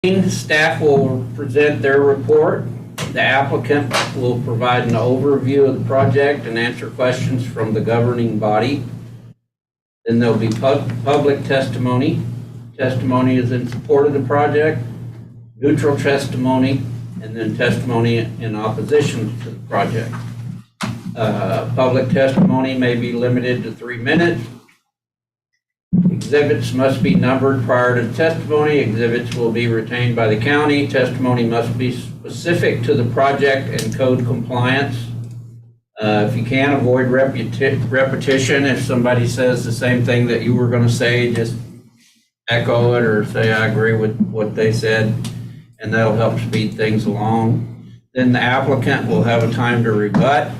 Staff will present their report. The applicant will provide an overview of the project and answer questions from the governing body. Then there'll be public testimony. Testimony is in support of the project, neutral testimony, and then testimony in opposition to the project. Public testimony may be limited to 3 minutes. Exhibits must be numbered prior to testimony. Exhibits will be retained by the county. Testimony must be specific to the project and code compliance. If you can, avoid repetition. If somebody says the same thing that you were going to say, just echo it or say, I agree with what they said, and that'll help speed things along. Then the applicant will have a time to rebut.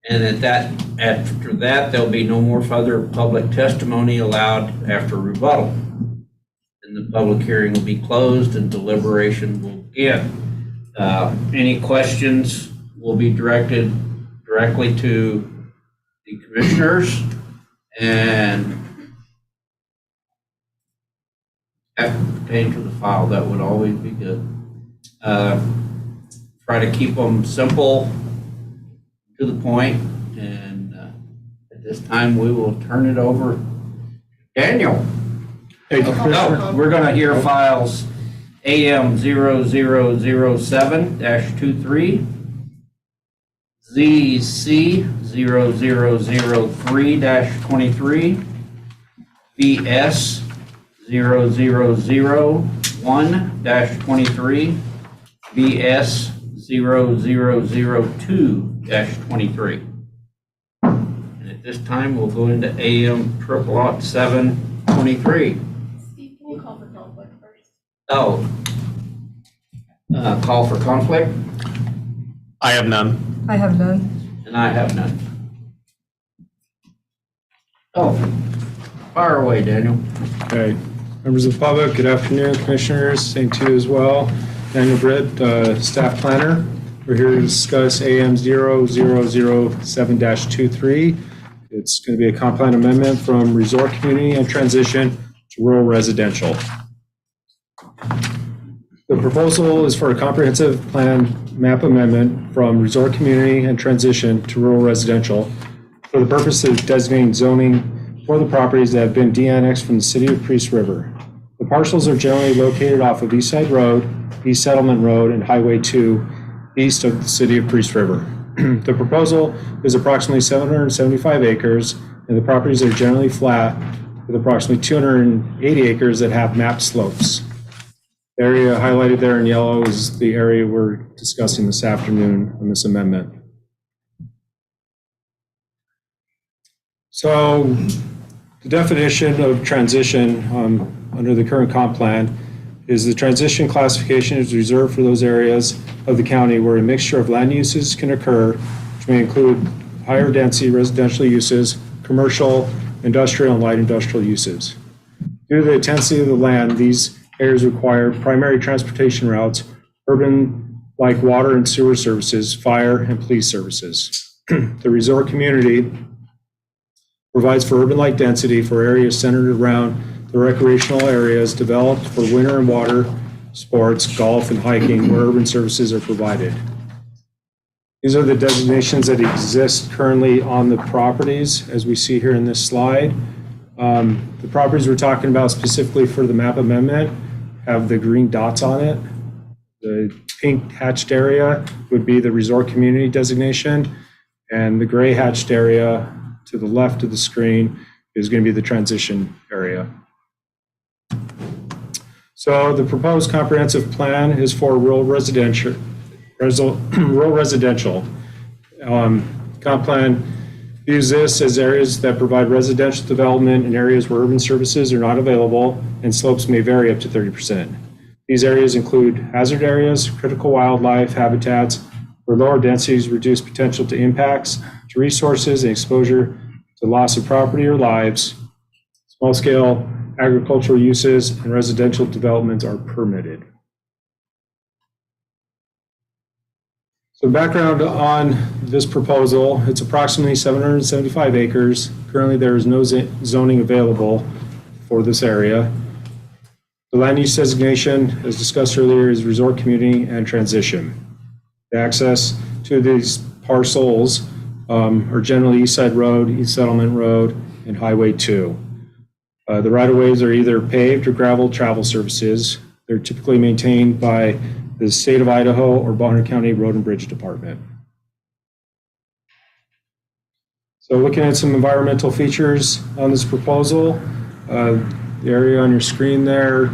And after that, there'll be no more further public testimony allowed after rebuttal. And the public hearing will be closed and deliberation will begin. Any questions will be directed directly to the commissioners, and pertain to the file. That would always be good. Try to keep them simple, to the point, and at this time we will turn it over to Daniel. Hey, We're going to hear files AM 0007-23, ZC 0003-23, VS 0001-23, VS 0002-23. And at this time, we'll go into AM 723. Steve, can you call for conflict first? Oh, call for conflict, I have none. I have none. and I have none. Oh, fire away, Daniel. Okay. Members of the public, good afternoon, commissioners. Same to you as well. Daniel Britt, staff planner. We're here to discuss AM 0007-23. It's going to be a comp plan amendment from resort community and transition to rural residential. The proposal is for a comprehensive plan map amendment from resort community and transition to rural residential for the purpose of designating zoning for the properties that have been de-annexed from the city of Priest River. The parcels are generally located off of East Side Road, East Settlement Road, and Highway 2, east of the city of Priest River. The proposal is approximately 775 acres, and the properties are generally flat with approximately 280 acres that have mapped slopes. The area highlighted there in yellow is the area we're discussing this afternoon on this amendment. So the definition of transition under the current comp plan is the transition classification is reserved for those areas of the county where a mixture of land uses can occur, which may include higher density residential uses, commercial, industrial, and light industrial uses. Due to the intensity of the land, these areas require primary transportation routes, urban like water and sewer services, fire, and police services. The resort community provides for urban light density for areas centered around the recreational areas developed for winter and water sports, golf, and hiking, where urban services are provided. These are the designations that exist currently on the properties, as we see here in this slide. The properties we're talking about specifically for the map amendment have the green dots on it. The pink hatched area would be the resort community designation, and the gray hatched area to the left of the screen is going to be the transition area. So the proposed comprehensive plan is for rural residential. Comp plan views this as areas that provide residential development in areas where urban services are not available and slopes may vary up to 30%. These areas include hazard areas, critical wildlife habitats, where lower densities reduce potential to impacts to resources and exposure to loss of property or lives. Small-scale agricultural uses and residential developments are permitted. So background on this proposal, it's approximately 775 acres. Currently, there is no zoning available for this area. The land use designation, as discussed earlier, is resort community and transition. The access to these parcels are generally East Side Road, East Settlement Road, and Highway 2. The right-of-ways are either paved or gravel travel services. They're typically maintained by the state of Idaho or Bonner County Road and Bridge Department. So looking at some environmental features on this proposal, the area on your screen there,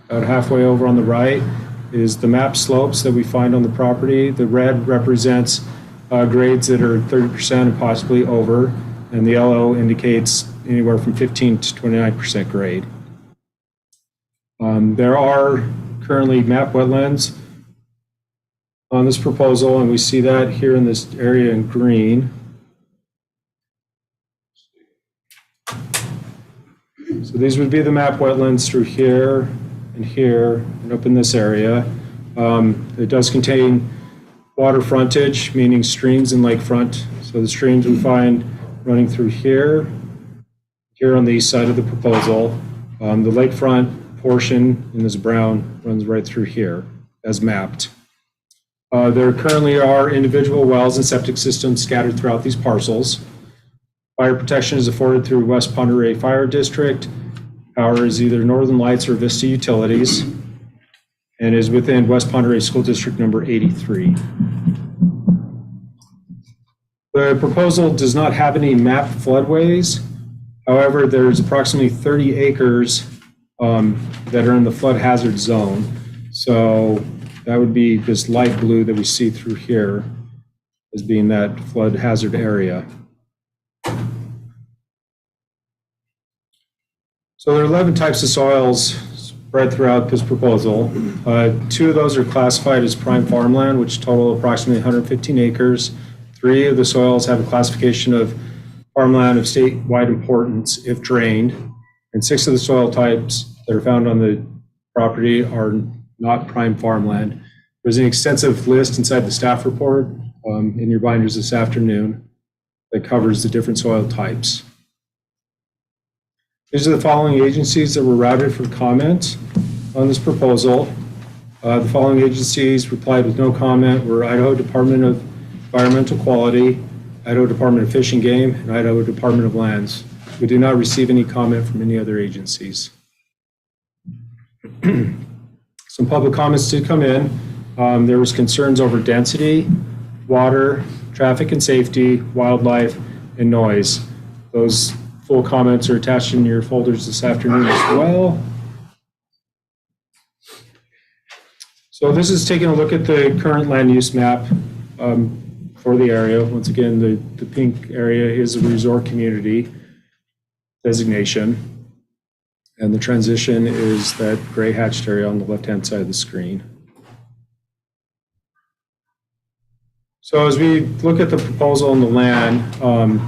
about halfway over on the right, is the map slopes that we find on the property. The red represents grades that are 30% and possibly over, and the yellow indicates anywhere from 15 to 29% grade. There are currently map wetlands on this proposal, and we see that here in this area in green. So these would be the map wetlands through here and up in this area. It does contain water frontage, meaning streams and lakefront. So the streams we find running through here on the east side of the proposal. The lakefront portion in this brown runs right through here as mapped. There currently are individual wells and septic systems scattered throughout these parcels. Fire protection is afforded through West Pend Oreille Fire District. Power is either Northern Lights or Vista Utilities, and is within West Pend Oreille School District number 83. The proposal does not have any mapped floodways. However, there's approximately 30 acres that are in the flood hazard zone. So that would be this light blue that we see through here as being that flood hazard area. So there are 11 types of soils spread throughout this proposal. 2 of those are classified as prime farmland, which total approximately 115 acres. 3 of the soils have a classification of farmland of statewide importance if drained, and 6 of the soil types that are found on the property are not prime farmland. There's an extensive list inside the staff report in your binders this afternoon that covers the different soil types. These are the following agencies that were routed for comment on this proposal. The following agencies replied with no comment were Idaho Department of Environmental Quality, Idaho Department of Fish and Game, and Idaho Department of Lands. We did not receive any comment from any other agencies. Some public comments did come in. There was concerns over density, water, traffic and safety, wildlife, and noise. Those full comments are attached in your folders this afternoon as well. So this is taking a look at the current land use map for the area. Once again, the pink area is a resort community designation, and the transition is that gray hatched area on the left-hand side of the screen. So as we look at the proposal on the land,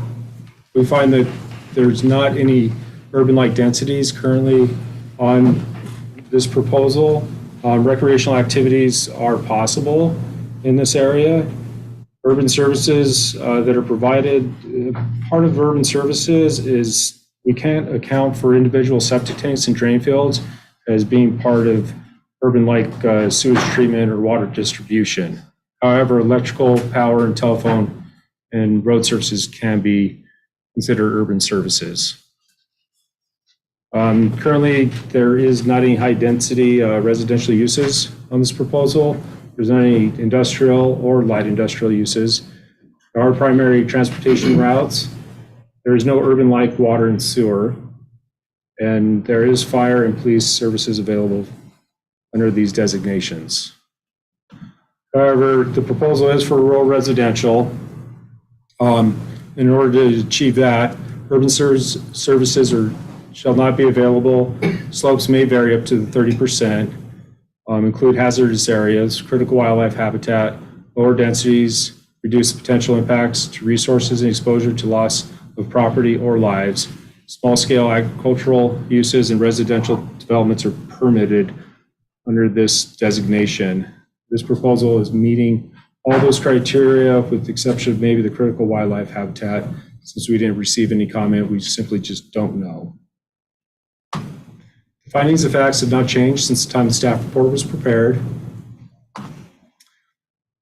we find that there's not any urban-like densities currently on this proposal. Recreational activities are possible in this area. Urban services that are provided, part of urban services is we can't account for individual septic tanks and drain fields as being part of urban-like sewage treatment or water distribution. However, electrical, power, and telephone and road services can be considered urban services. Currently, there is not any high-density residential uses on this proposal. There's not any industrial or light industrial uses. There are primary transportation routes. There is no urban-like water and sewer. And there is fire and police services available under these designations. However, the proposal is for rural residential. In order to achieve that, urban services shall not be available. Slopes may vary up to 30%, include hazardous areas, critical wildlife habitat, lower densities, reduce potential impacts to resources and exposure to loss of property or lives. Small-scale agricultural uses and residential developments are permitted under this designation. This proposal is meeting all those criteria with the exception of maybe the critical wildlife habitat. Since we didn't receive any comment, we simply just don't know. Findings of facts have not changed since the time the staff report was prepared.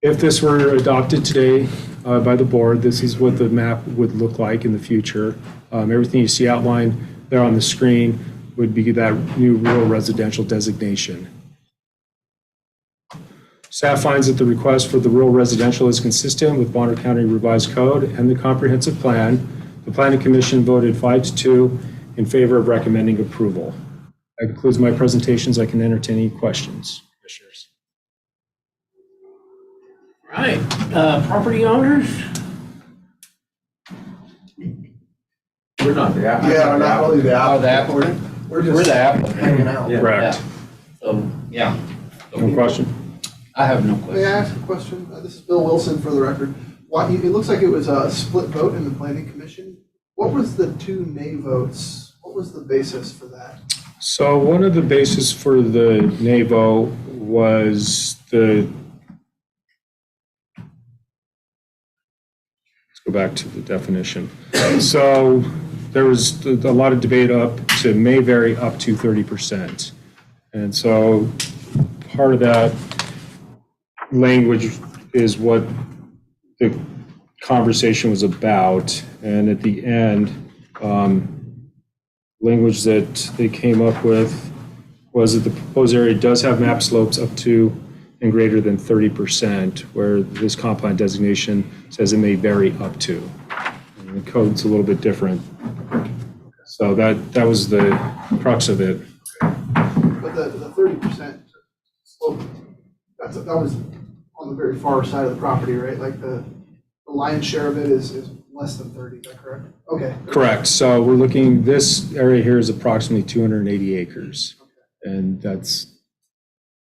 If this were adopted today by the board, this is what the map would look like in the future. Everything you see outlined there on the screen would be that new rural residential designation. Staff finds that the request for the rural residential is consistent with Bonner County Revised Code and the comprehensive plan. The Planning Commission voted 5-2 in favor of recommending approval. That concludes my presentations. I can entertain any questions, commissioners. All right, property owners? We're not the applicant. Yeah, we're not really the Oh, the applicant. applicant? We're We're just the applicant. hanging out. Correct. So, yeah. No question? I have no May I question. ask a question? This is Bill Wilson for the record. Why, it looks like it was a split vote in the planning commission. What was the 2 nay votes? What was the basis for that? So one of the bases for the nay vote was let's go back to the definition. So there was a lot of debate may vary up to 30%. And so part of that language is what the conversation was about. And at the end, language that they came up with was that the proposed area does have map slopes up to and greater than 30%, where this comp plan designation says it may vary up to. And the code's a little bit different. So that was the crux of it. But the 30% slope, that was on the very far side of the property, right? Like the lion's share of it is less than 30, is that correct? Okay. Correct. So we're looking, this area here is approximately 280 acres. And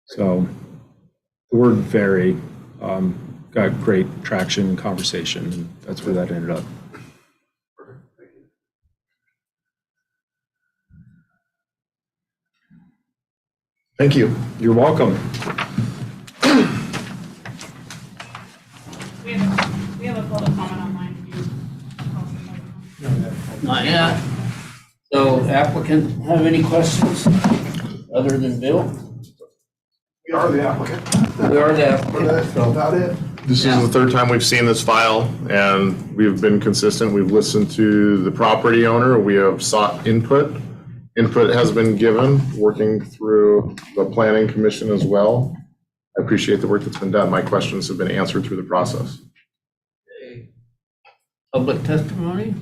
so the word vary got great traction and conversation, and that's where that ended up. Perfect. Thank you. Thank you. You're welcome. We have a public comment online. If you- Not yet. So applicant, have any questions other than Bill? We are the applicant. We are the That's applicant, so. about it. This Yeah. is the third time we've seen this file, and we've been consistent. We've listened to the property owner. We have sought input. Input has been given, working through the planning commission as well. I appreciate the work that's been done. My questions have been answered through the process. Okay. Public testimony?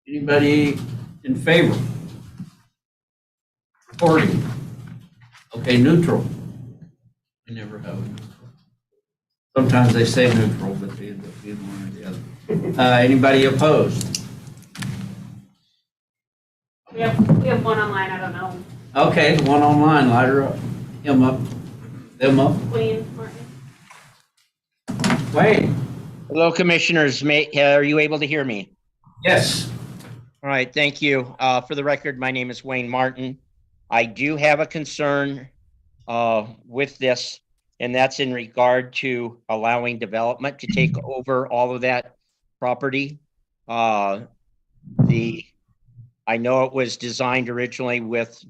Anybody in favor? Reporting? Okay, neutral. We never have a neutral. Sometimes they say neutral, but they end up being one or the other. Anybody opposed? We have one online, I don't know. Okay, the one online, light her up. Him up. Them up. Wayne Martin. Wayne? Hello, Commissioners. Are you able to hear me? Yes. All right, thank you. For the record, my name is Wayne Martin. I do have a concern with this, and that's in regard to allowing development to take over all of that property. I know it was designed originally with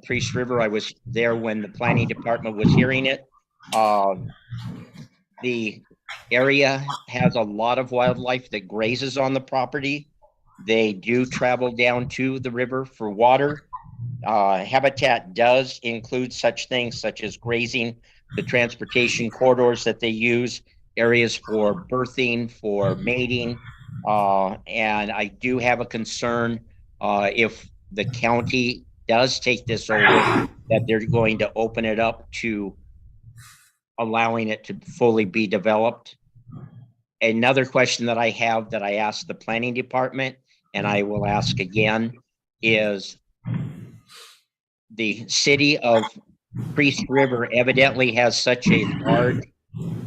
Priest River. I was there when the planning department was hearing it. The area has a lot of wildlife that grazes on the property. They do travel down to the river for water. Habitat does include such things such as grazing, the transportation corridors that they use, areas for birthing, for mating. And I do have a concern if the county does take this over, that they're going to open it up to allowing it to fully be developed. Another question that I have that I asked the planning department, and I will ask again, is the city of Priest River evidently has such a large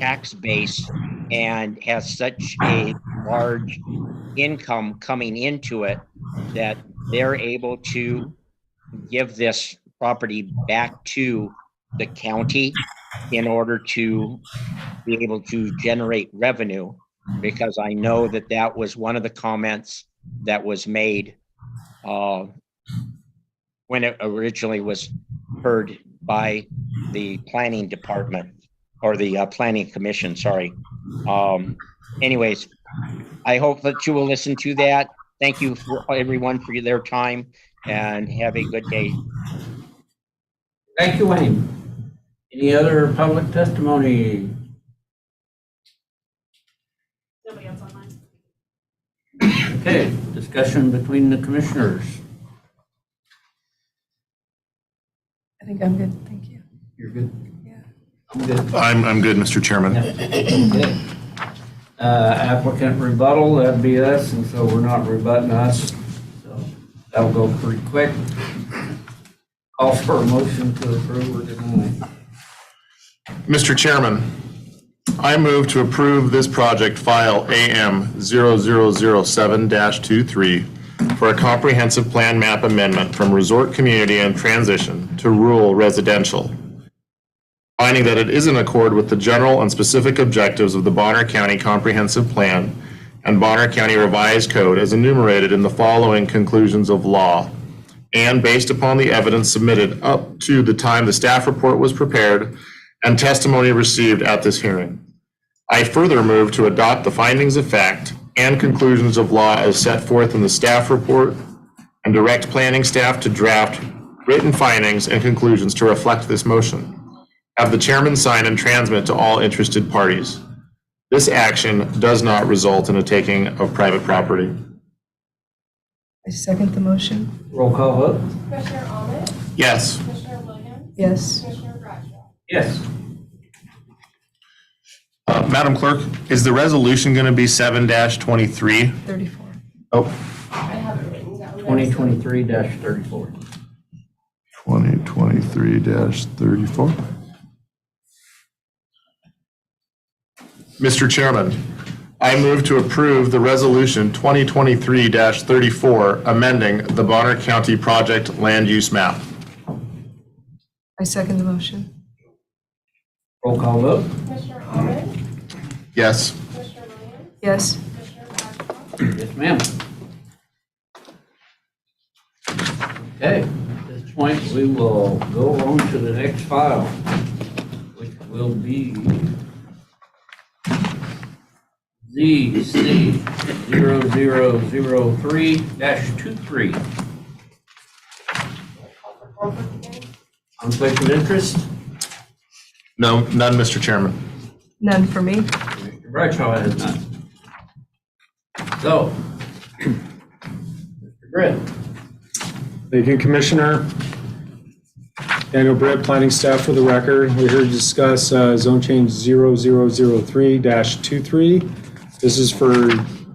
tax base and has such a large income coming into it that they're able to give this property back to the county in order to be able to generate revenue, because I know that that was one of the comments that was made when when it originally was heard by the planning department or the planning commission, sorry. Anyways, I hope that you will listen to that. Thank you for everyone for their time and have a good day. Thank you, Wayne. Any other public testimony? Nobody else online? Okay, discussion between the commissioners. I think I'm good, thank you. You're good? Yeah. I'm good. I'm good, Mr. Chairman. Okay. Applicant rebuttal, that'd be us, and so we're not rebutting us. So that'll go pretty quick. Call for a motion to approve or deny. Mr. Chairman, I move to approve this project file AM 0007-23 for a comprehensive plan map amendment from resort community and transition to rural residential, finding that it is in accord with the general and specific objectives of the Bonner County Comprehensive Plan and Bonner County Revised Code as enumerated in the following conclusions of law, and based upon the evidence submitted up to the time the staff report was prepared and testimony received at this hearing. I further move to adopt the findings of fact and conclusions of law as set forth in the staff report and direct planning staff to draft written findings and conclusions to reflect this motion. Have the chairman sign and transmit to all interested parties. This action does not result in a taking of private property. I second the motion. Roll call vote? Commissioner Ahmed, Yes. Commissioner Williams, Yes. Commissioner Bradshaw. Yes. Madam Clerk, is the resolution going to be 7-23? 34. Oh, I have it written down. 2023-34. 2023-34. Mr. Chairman, I move to approve the resolution 2023-34 amending the Bonner County project land use map. I second the motion. Roll call vote? Commissioner Ahmed, Yes. Commissioner Williams, Yes. Commissioner Bradshaw. Yes, ma'am. Okay, at this point, we will go on to the next file, which will be ZC 0003-23. Conflict of interest? No, none, Mr. Chairman. None for me. Mr. Bradshaw has none. So, Mr. Britt. Thank you, Commissioner. Daniel Britt, planning staff for the record. We're here to discuss zone change 0003-23. This is for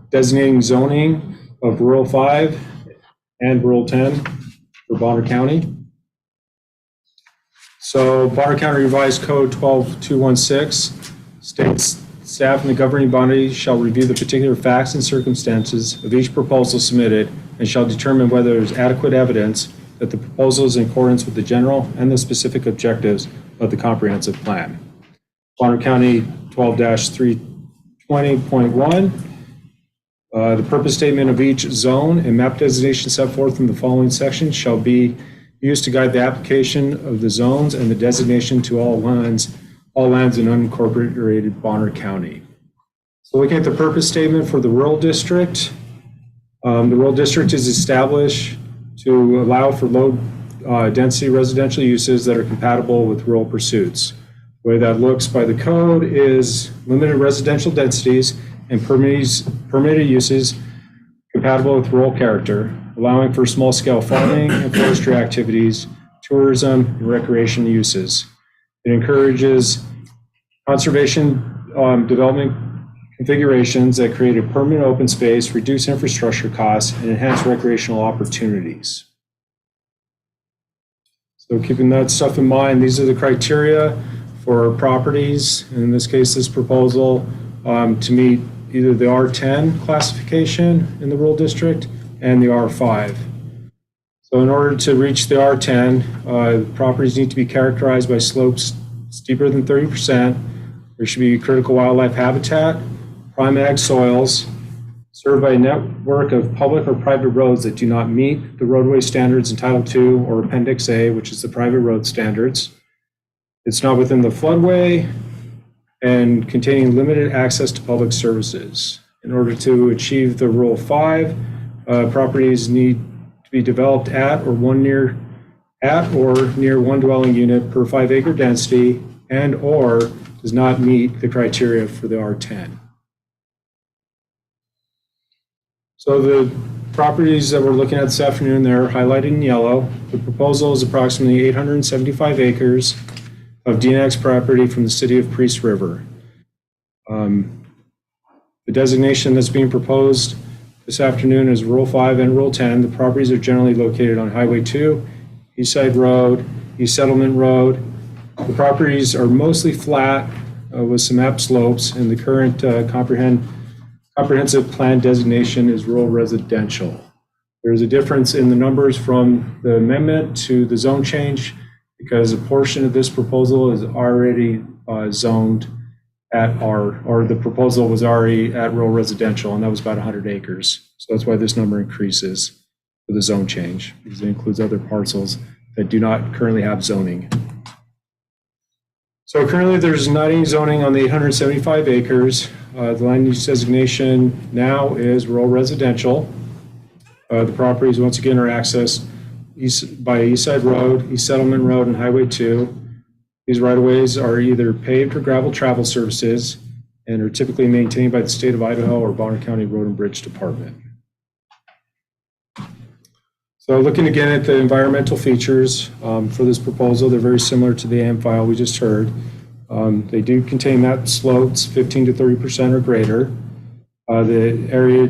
designating zoning of rural 5 and rural 10 for Bonner County. So Bonner County Revised Code 12216 states staff and the governing body shall review the particular facts and circumstances of each proposal submitted and shall determine whether there is adequate evidence that the proposal is in accordance with the general and the specific objectives of the comprehensive plan. Bonner County 12-320.1, the purpose statement of each zone and map designation set forth in the following section shall be used to guide the application of the zones and the designation to all lands in unincorporated Bonner County. So looking at the purpose statement for the rural district, the rural district is established to allow for low density residential uses that are compatible with rural pursuits. The way that looks by the code is limited residential densities and permitted uses compatible with rural character, allowing for small-scale farming and forestry activities, tourism, and recreation uses. It encourages conservation development configurations that create a permanent open space, reduce infrastructure costs, and enhance recreational opportunities. So keeping that stuff in mind, these are the criteria for properties, in this case, this proposal, to meet either the R10 classification in the rural district and the R5. So in order to reach the R10, properties need to be characterized by slopes steeper than 30%. There should be critical wildlife habitat, prime ag soils, served by a network of public or private roads that do not meet the roadway standards in Title II or Appendix A, which is the private road standards. It's not within the floodway and containing limited access to public services. In order to achieve the Rule 5, properties need to be developed at or near one dwelling unit per 5-acre density and/or does not meet the criteria for the R10. So the properties that we're looking at this afternoon, they're highlighted in yellow. The proposal is approximately 875 acres of DNX property from the city of Priest River. The designation that's being proposed this afternoon is Rule 5 and Rule 10. The properties are generally located on Highway 2, East Side Road, East Settlement Road. The properties are mostly flat with some up slopes, and the current comprehensive plan designation is rural residential. There's a difference in the numbers from the amendment to the zone change because a portion of this proposal is already zoned at the proposal was already at rural residential, and that was about 100 acres. So that's why this number increases for the zone change, because it includes other parcels that do not currently have zoning. So currently there's not any zoning on the 875 acres. The land use designation now is rural residential. The properties, once again, are accessed by East Side Road, East Settlement Road, and Highway 2. These right-of-ways are either paved or gravel travel services and are typically maintained by the state of Idaho or Bonner County Road and Bridge Department. So looking again at the environmental features for this proposal, they're very similar to the AM file we just heard. They do contain map slopes 15 to 30% or greater. The area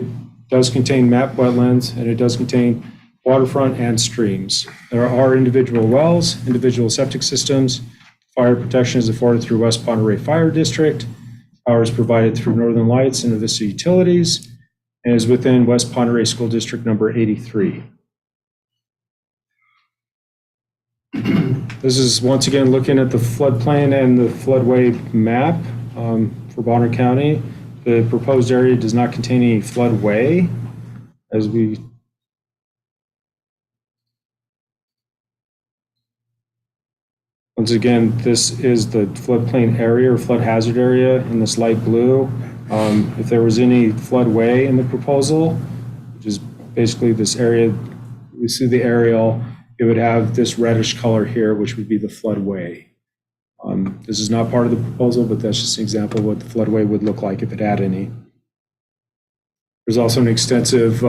does contain map wetlands, and it does contain waterfront and streams. There are individual wells, individual septic systems. Fire protection is afforded through West Pend Oreille Fire District. Power is provided through Northern Lights and Avista Utilities, and is within West Pend Oreille School District number 83. This is once again looking at the floodplain and the floodway map for Bonner County. The proposed area does not contain any floodway, once again, this is the floodplain area or flood hazard area in this light blue. If there was any floodway in the proposal, which is basically this area, we see the aerial, it would have this reddish color here, which would be the floodway. This is not part of the proposal, but that's just an example of what the floodway would look like if it had any. There's also an extensive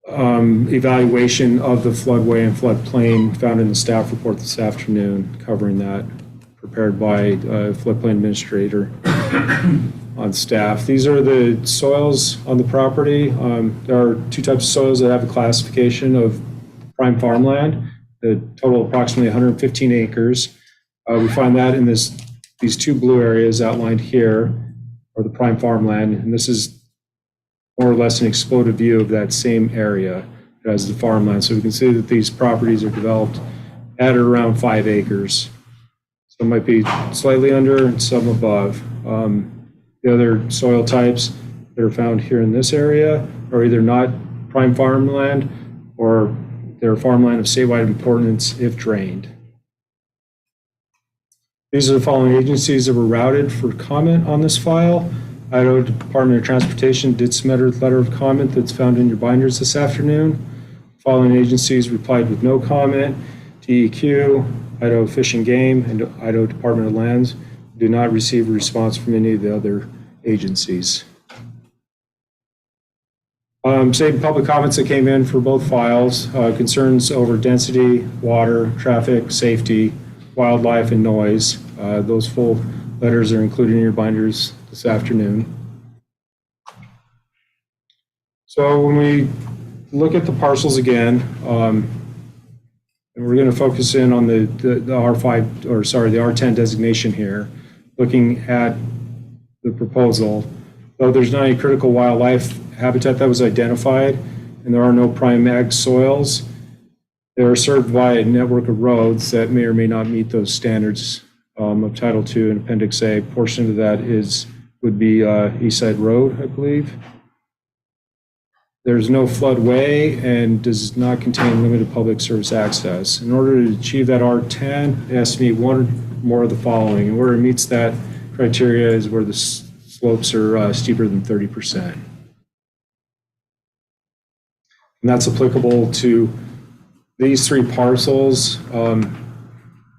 evaluation of the floodway and floodplain found in the staff report this afternoon, covering that, prepared by a floodplain administrator on staff. These are the soils on the property. There are two types of soils that have a classification of prime farmland. The total approximately 115 acres. We find that in these two blue areas outlined here are the prime farmland, and this is more or less an exploded view of that same area as the farmland. So we can see that these properties are developed at or around 5 acres. Some might be slightly under and some above. The other soil types that are found here in this area are either not prime farmland or they're farmland of statewide importance if drained. These are the following agencies that were routed for comment on this file. Idaho Department of Transportation did submit a letter of comment that's found in your binders this afternoon. Following agencies replied with no comment: DEQ, Idaho Fish and Game, and Idaho Department of Lands. Did not receive a response from any of the other agencies. Same public comments that came in for both files, concerns over density, water, traffic, safety, wildlife, and noise. Those full letters are included in your binders this afternoon. So when we look at the parcels again, and we're going to focus in on the R5, or sorry, the R10 designation here, looking at the proposal. Though there's not any critical wildlife habitat that was identified, and there are no prime ag soils, they are served by a network of roads that may or may not meet those standards of Title II and Appendix A. A portion of that is would be East Side Road, I believe. There's no floodway and does not contain limited public service access. In order to achieve that R10, it has to meet one or more of the following. And where it meets that criteria is where the slopes are steeper than 30%. And that's applicable to these three parcels.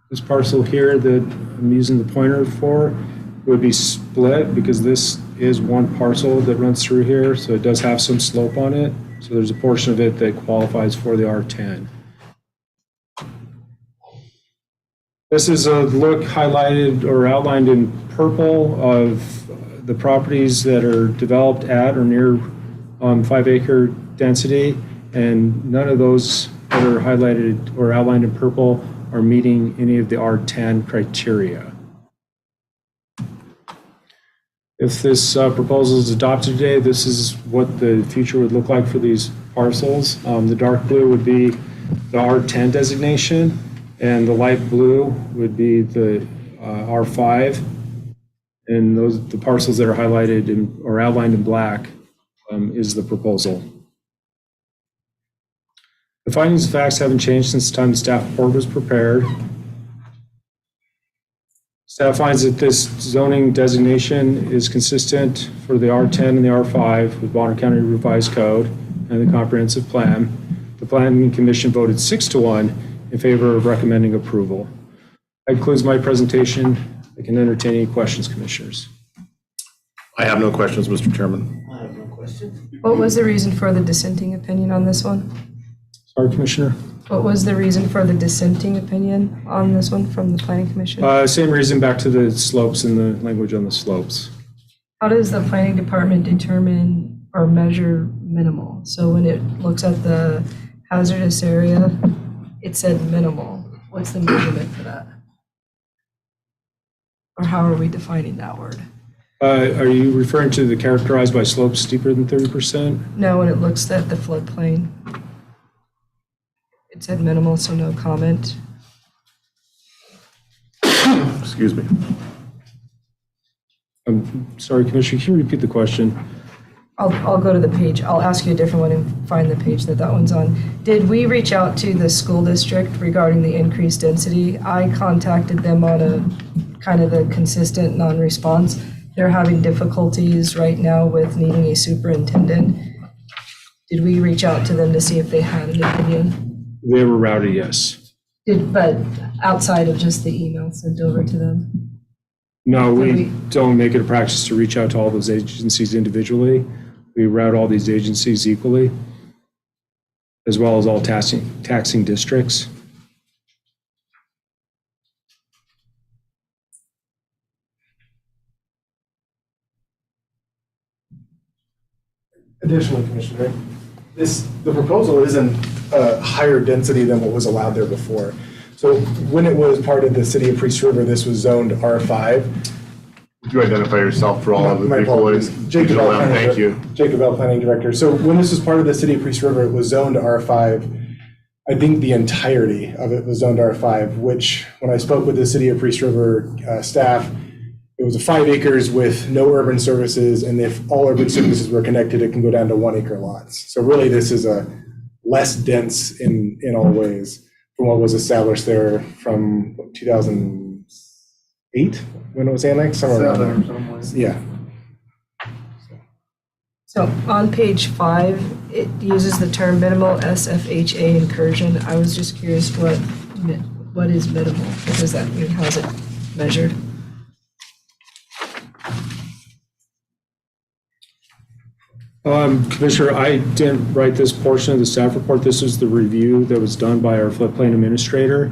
This parcel here that I'm using the pointer for would be split because this is one parcel that runs through here, so it does have some slope on it. So there's a portion of it that qualifies for the R10. This is a look highlighted or outlined in purple of the properties that are developed at or near 5-acre density, and none of those that are highlighted or outlined in purple are meeting any of the R10 criteria. If this proposal is adopted today, this is what the future would look like for these parcels. The dark blue would be the R10 designation, and the light blue would be the R5. And the parcels that are highlighted or outlined in black is the proposal. The findings of facts haven't changed since the time the staff report was prepared. Staff finds that this zoning designation is consistent for the R10 and the R5 with Bonner County Revised Code and the comprehensive plan. The Planning Commission voted 6-1 in favor of recommending approval. That concludes my presentation. I can entertain any questions, commissioners. I have no questions, Mr. Chairman. I have no questions. What was the reason for the dissenting opinion on this one? Sorry, Commissioner. What was the reason for the dissenting opinion on this one from the planning commission? Same reason, back to the slopes and the language on the slopes. How does the planning department determine or measure minimal? So when it looks at the hazardous area, it said minimal. What's the measurement for that? Or how are we defining that word? Are you referring to the characterized by slopes steeper than 30%? No, when it looks at the floodplain. It said minimal, so no comment. Excuse me. I'm sorry, Commissioner, can you repeat the question? I'll go to the page. I'll ask you a different one and find the page that one's on. Did we reach out to the school district regarding the increased density? I contacted them on a kind of a consistent non-response. They're having difficulties right now with needing a superintendent. Did we reach out to them to see if they had an opinion? They were routed, yes. But outside of just the email sent over to them? No, we we- don't make it a practice to reach out to all those agencies individually. We route all these agencies equally, as well as all taxing districts. Additionally, Commissioner, the proposal isn't a higher density than what was allowed there before. So when it was part of the city of Priest River, this was zoned R5. Would you identify yourself for all of the My people? apologies. Jacob L. Planning Thank you. Jacob L. Planning Director. So when this was part of the city of Priest River, it was zoned R5. I think the entirety of it was zoned R5, which when I spoke with the city of Priest River staff, it was 5 acres with no urban services, and if all urban services were connected, it can go down to 1 acre lots. So really, this is a less dense in all ways from what was established there from 2008 when it was annexed. Somewhere around there. Yeah. So on page 5, it uses the term minimal SFHA incursion. I was just curious what is minimal? What does that mean? How is it measured? Commissioner, I didn't write this portion of the staff report. This is the review that was done by our floodplain administrator.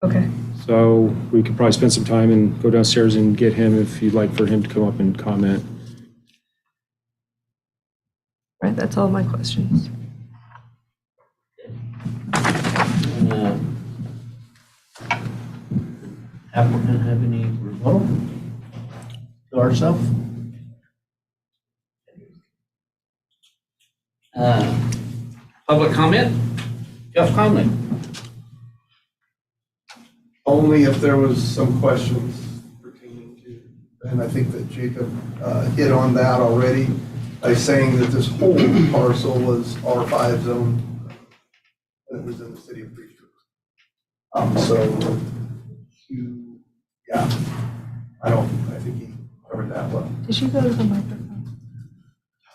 Okay. So we could probably spend some time and go downstairs and get him if you'd like for him to come up and comment. All right, that's all my questions. Applicant have any rebuttal to ourselves? Public comment? Jeff Conley. Only if there was some questions pertaining to and I think that Jacob hit on that already by saying that this whole parcel was R5 zone. It was in the city of Priest River. So, yeah, I think he covered that well. Did you go to the microphone?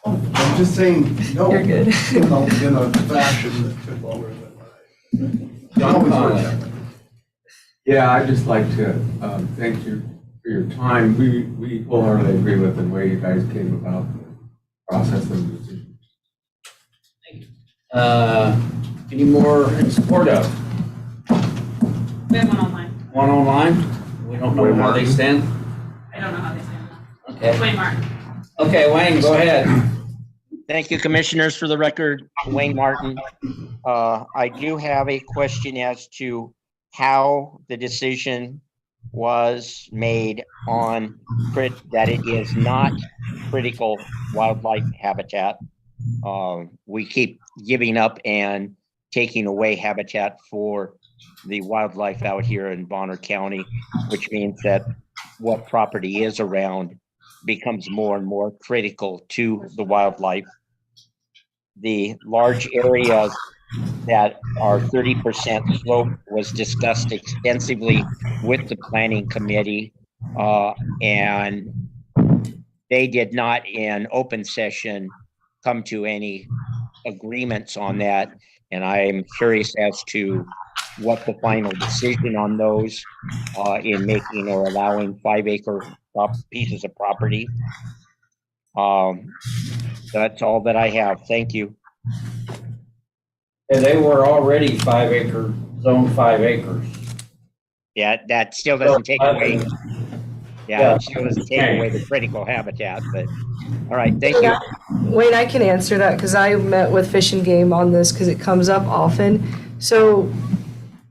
I'm just saying, no. You're good. In a fashion that took longer than I. John Connolly. Yeah, I'd just like to thank you for your time. We wholeheartedly agree with the way you guys came about the process of the decision. Any more in support of? We have one online. One online? We don't know how they stand? I don't know how they stand. Okay. Wayne Martin. Okay, Wayne, go ahead. Thank you, commissioners. For the record, Wayne Martin. I do have a question as to how the decision was made on that it is not critical wildlife habitat. We keep giving up and taking away habitat for the wildlife out here in Bonner County, which means that what property is around becomes more and more critical to the wildlife. The large areas that are 30% slope was discussed extensively with the planning committee, and they did not in open session come to any agreements on that. And I'm curious as to what the final decision on those in making or allowing 5-acre pieces of property. That's all that I have. Thank you. And they were already 5-acre, zone 5 acres. Yeah, that still doesn't take away. Yeah. Yeah, it still doesn't take away the critical habitat, but, all right, thank you. Wayne, I can answer that because I met with Fish and Game on this because it comes up often. So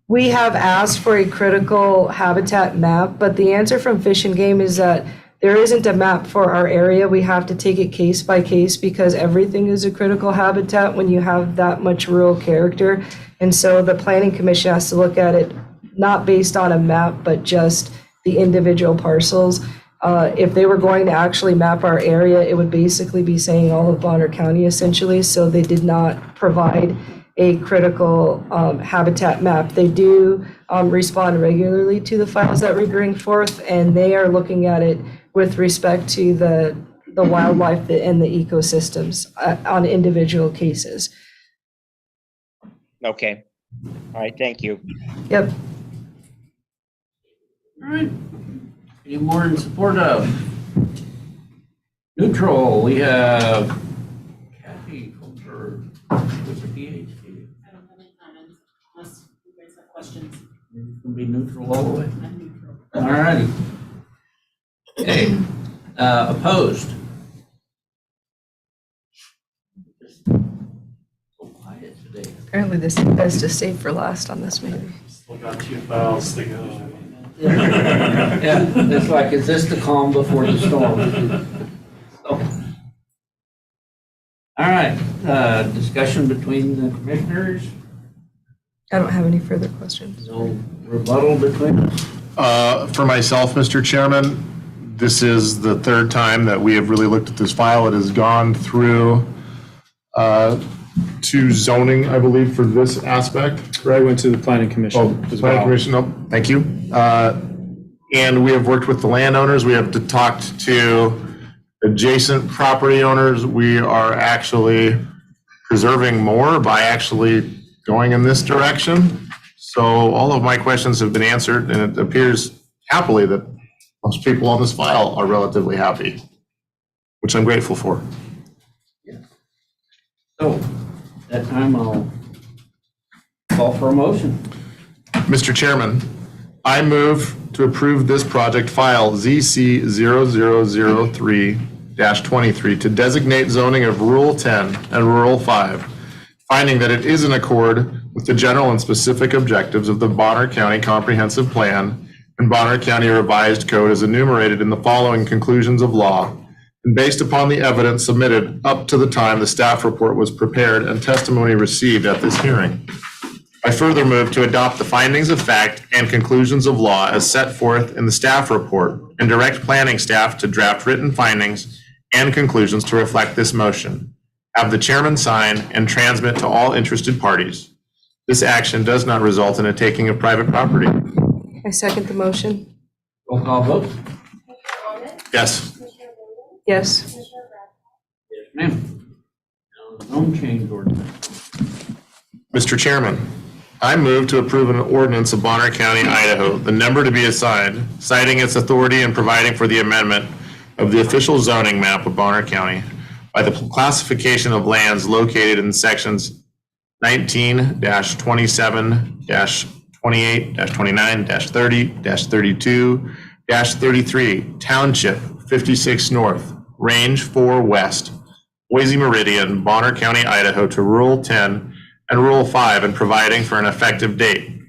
we have asked for a critical habitat map, but the answer from Fish and Game is that there isn't a map for our area. We have to take it case by case because everything is a critical habitat when you have that much rural character. And so the Planning Commission has to look at it not based on a map, but just the individual parcels. If they were going to actually map our area, it would basically be saying all of Bonner County essentially. So they did not provide a critical habitat map. They do respond regularly to the files that we bring forth, and they are looking at it with respect to the wildlife and the ecosystems on individual cases. Okay. All right, thank you. Yep. All right. Any more in support of? Neutral, we have Kathy Colbert with the PhD. I don't have any comments unless you guys have questions. You can be neutral all the way. I'm neutral. All righty. Okay, opposed? So quiet today. Apparently this is best to save for last on this maybe. Still got 2 files to go. Yeah, it's like, is this the calm before the storm? So, all right, discussion between the commissioners, I don't have any further questions. no rebuttal between us. For myself, Mr. Chairman, this is the third time that we have really looked at this file. It has gone through to zoning, I believe, for this aspect. I went to the planning commission as Planning well. Commission, no, thank you. And we have worked with the landowners. We have talked to adjacent property owners. We are actually preserving more by actually going in this direction. So all of my questions have been answered, and it appears happily that most people on this file are relatively happy, which I'm grateful for. So, that time I'll call for a motion. Mr. Chairman, I move to approve this project file ZC 0003-23 to designate zoning of Rural 10 and Rural 5, finding that it is in accord with the general and specific objectives of the Bonner County Comprehensive Plan and Bonner County Revised Code as enumerated in the following conclusions of law, and based upon the evidence submitted up to the time the staff report was prepared and testimony received at this hearing. I further move to adopt the findings of fact and conclusions of law as set forth in the staff report and direct planning staff to draft written findings and conclusions to reflect this motion. Have the chairman sign and transmit to all interested parties. This action does not result in a taking of private property. I second the motion. Roll call vote? Commissioner Bowman? Yes. Commissioner Bowman? Yes. Commissioner Bradshaw? Yes, ma'am. Now, zone change ordinance. Mr. Chairman, I move to approve an ordinance of Bonner County, Idaho, the number to be assigned, citing its authority and providing for the amendment of the official zoning map of Bonner County by the classification of lands located in sections 19-27-28-29-30-32-33, Township 56 North, Range 4 West, Boise Meridian, Bonner County, Idaho to Rural 10 and Rule 5 and providing for an effective date.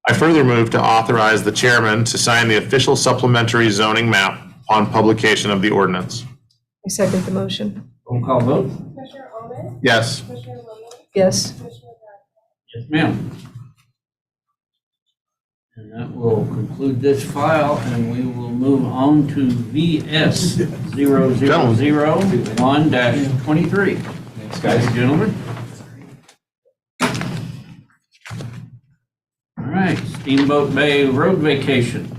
I further move to authorize the chairman to sign the official supplementary zoning map upon publication of the ordinance. I second the motion. Roll call vote? Commissioner Bowman? Yes. Commissioner Bowman? Yes. Commissioner Bradshaw? Yes, ma'am. And that will conclude this file, and we will move on to VS 0001-23. Thanks, guys. Gentlemen. All right, Steamboat Bay Road vacation.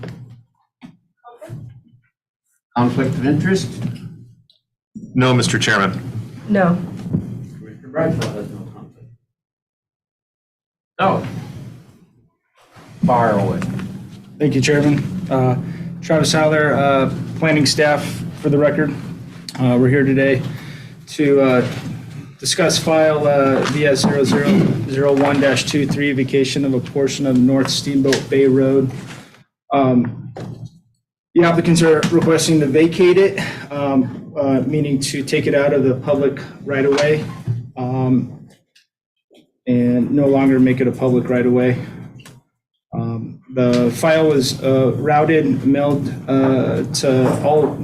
Conflict of interest? No, Mr. Chairman. No. Commissioner Bradshaw has no conflict. So, fire away. Thank you, Chairman. Travis Howler, planning staff for the record. We're here today to discuss file VS 0001-23, vacation of a portion of North Steamboat Bay Road. The applicants are requesting to vacate it, meaning to take it out of the public right-of-way and no longer make it a public right-of-way. The file was routed, mailed to all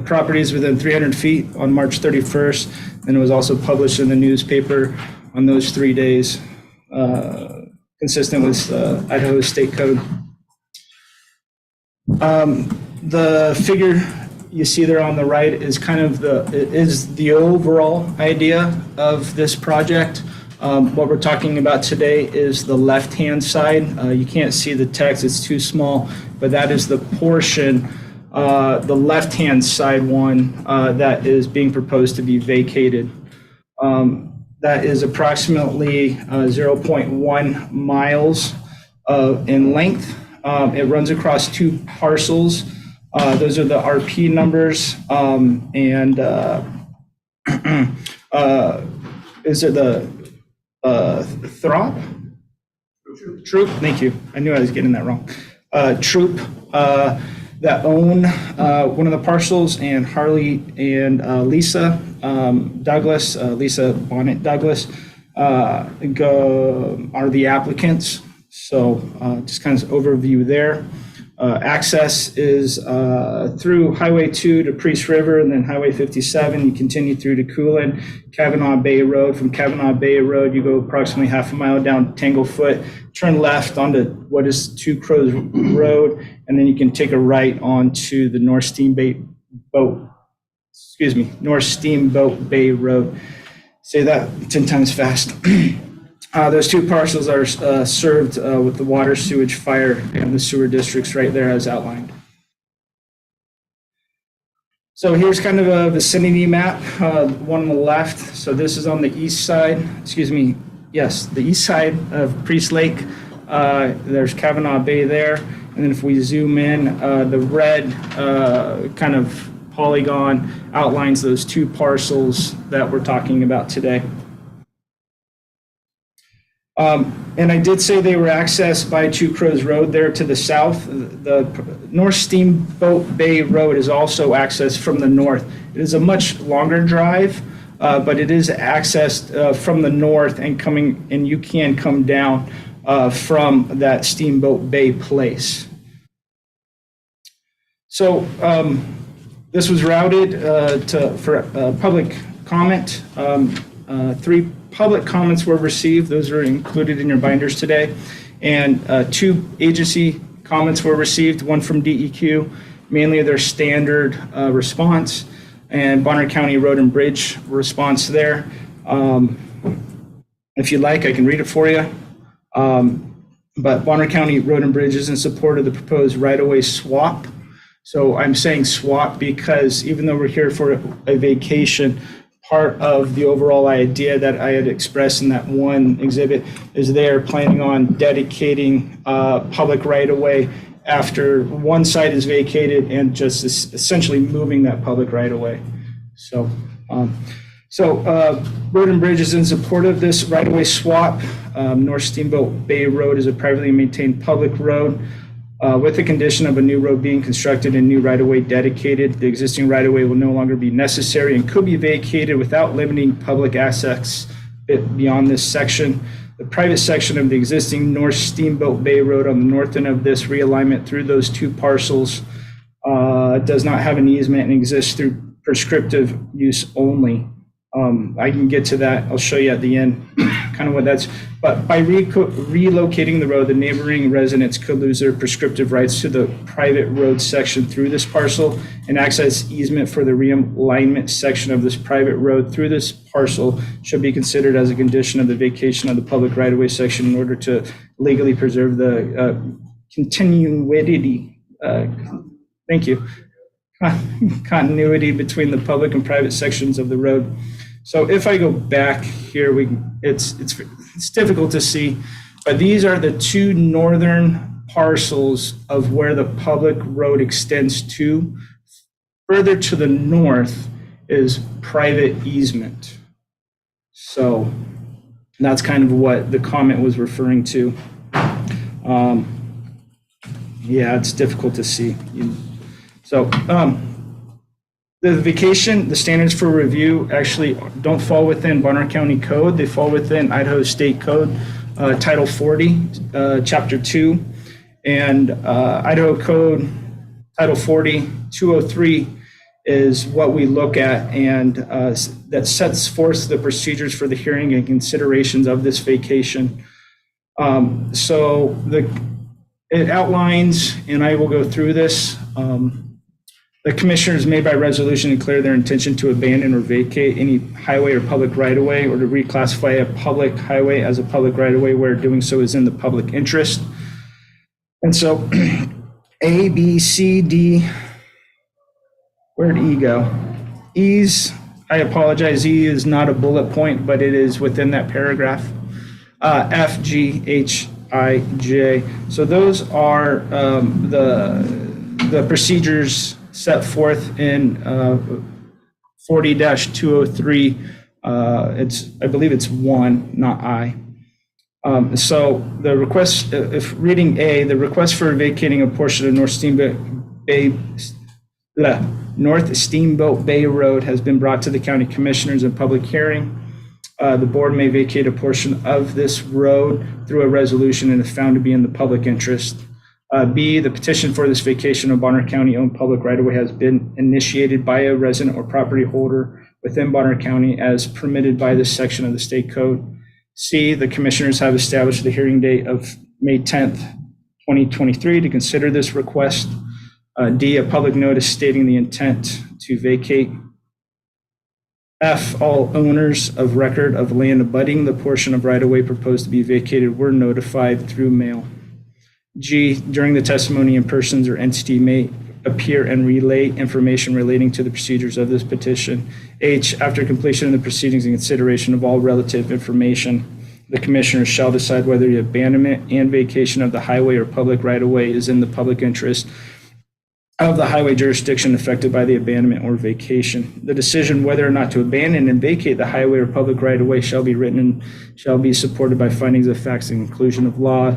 properties within 300 feet on March 31st, and it was also published in the newspaper on those 3 days, consistent with Idaho State Code. The figure you see there on the right is kind of the overall idea of this project. What we're talking about today is the left-hand side. You can't see the text, it's too small, but that is the portion, the left-hand side one, that is being proposed to be vacated. That is approximately 0.1 miles in length. It runs across two parcels. Those are the RP numbers, and is it the Throp? Troop, thank you. I knew I was getting that wrong. Troop that own one of the parcels, and Harley and Lisa Douglas, Lisa Bonnet Douglas, are the applicants. So just kind of overview there. Access is through Highway 2 to Priest River, and then Highway 57. You continue through to Coolin, Kavanaugh Bay Road. From Kavanaugh Bay Road, you go approximately half a mile down Tanglefoot, turn left onto what is Two Crows Road, and then you can take a right onto the North Steamboat Bay Road. Say that 10 times fast. Those two parcels are served with the water, sewage, fire, and the sewer districts right there as outlined. So here's kind of a vicinity map, one on the left. So this is on the east side, the east side of Priest Lake. There's Kavanaugh Bay there. And then if we zoom in, the red kind of polygon outlines those two parcels that we're talking about today. And I did say they were accessed by Two Crows Road there to the south. The North Steamboat Bay Road is also accessed from the north. It is a much longer drive, but it is accessed from the north and you can come down from that Steamboat Bay place. So this was routed for public comment. 3 public comments were received. Those are included in your binders today. And 2 agency comments were received, one from DEQ, mainly their standard response, and Bonner County Road and Bridge response there. If you like, I can read it for you. But Bonner County Road and Bridge is in support of the proposed right-of-way swap. So I'm saying swap because even though we're here for a vacation, part of the overall idea that I had expressed in that one exhibit is they're planning on dedicating public right-of-way after one site is vacated and just essentially moving that public right-of-way. So, Road and Bridge is in support of this right-of-way swap. North Steamboat Bay Road is a privately maintained public road with the condition of a new road being constructed and new right-of-way dedicated. The existing right-of-way will no longer be necessary and could be vacated without limiting public access beyond this section. The private section of the existing North Steamboat Bay Road on the north end of this realignment through those 2 parcels does not have an easement and exists through prescriptive use only. I can get to that. I'll show you at the end kind of what that's, but by relocating the road, the neighboring residents could lose their prescriptive rights to the private road section through this parcel, and access easement for the realignment section of this private road through this parcel should be considered as a condition of the vacation of the public right-of-way section in order to legally preserve the continuity, thank you, continuity between the public and private sections of the road. So if I go back here, it's difficult to see, but these are the 2 northern parcels of where the public road extends to. Further to the north is private easement. So that's kind of what the comment was referring to. Yeah, it's difficult to see. So, the vacation, the standards for review actually don't fall within Bonner County Code. They fall within Idaho State Code, Title 40, Chapter 2. And Idaho Code, Title 40, 203 is what we look at, and that sets forth the procedures for the hearing and considerations of this vacation. So it outlines, and I will go through this, the commissioners may by resolution declare their intention to abandon or vacate any highway or public right-of-way or to reclassify a public highway as a public right-of-way where doing so is in the public interest. And so A, B, C, D, where'd E go? E's, I apologize, E is not a bullet point, but it is within that paragraph. F, G, H, I, J. So those are the procedures set forth in 40-203. I believe it's 1, not I. So the request, if reading A, the request for vacating a portion of North Steamboat Bay Road has been brought to the county commissioners in public hearing. The board may vacate a portion of this road through a resolution and if found to be in the public interest. B, the petition for this vacation of Bonner County-owned public right-of-way has been initiated by a resident or property holder within Bonner County as permitted by this section of the state code. C, the commissioners have established the hearing date of May 10th, 2023 to consider this request. D, a public notice stating the intent to vacate. F, all owners of record of land abutting the portion of right-of-way proposed to be vacated were notified through mail. G, during the testimony, in persons or entity may appear and relay information relating to the procedures of this petition. H, after completion of the proceedings and consideration of all relative information, the commissioners shall decide whether the abandonment and vacation of the highway or public right-of-way is in the public interest of the highway jurisdiction affected by the abandonment or vacation. The decision whether or not to abandon and vacate the highway or public right-of-way shall be written and shall be supported by findings of facts and conclusion of law.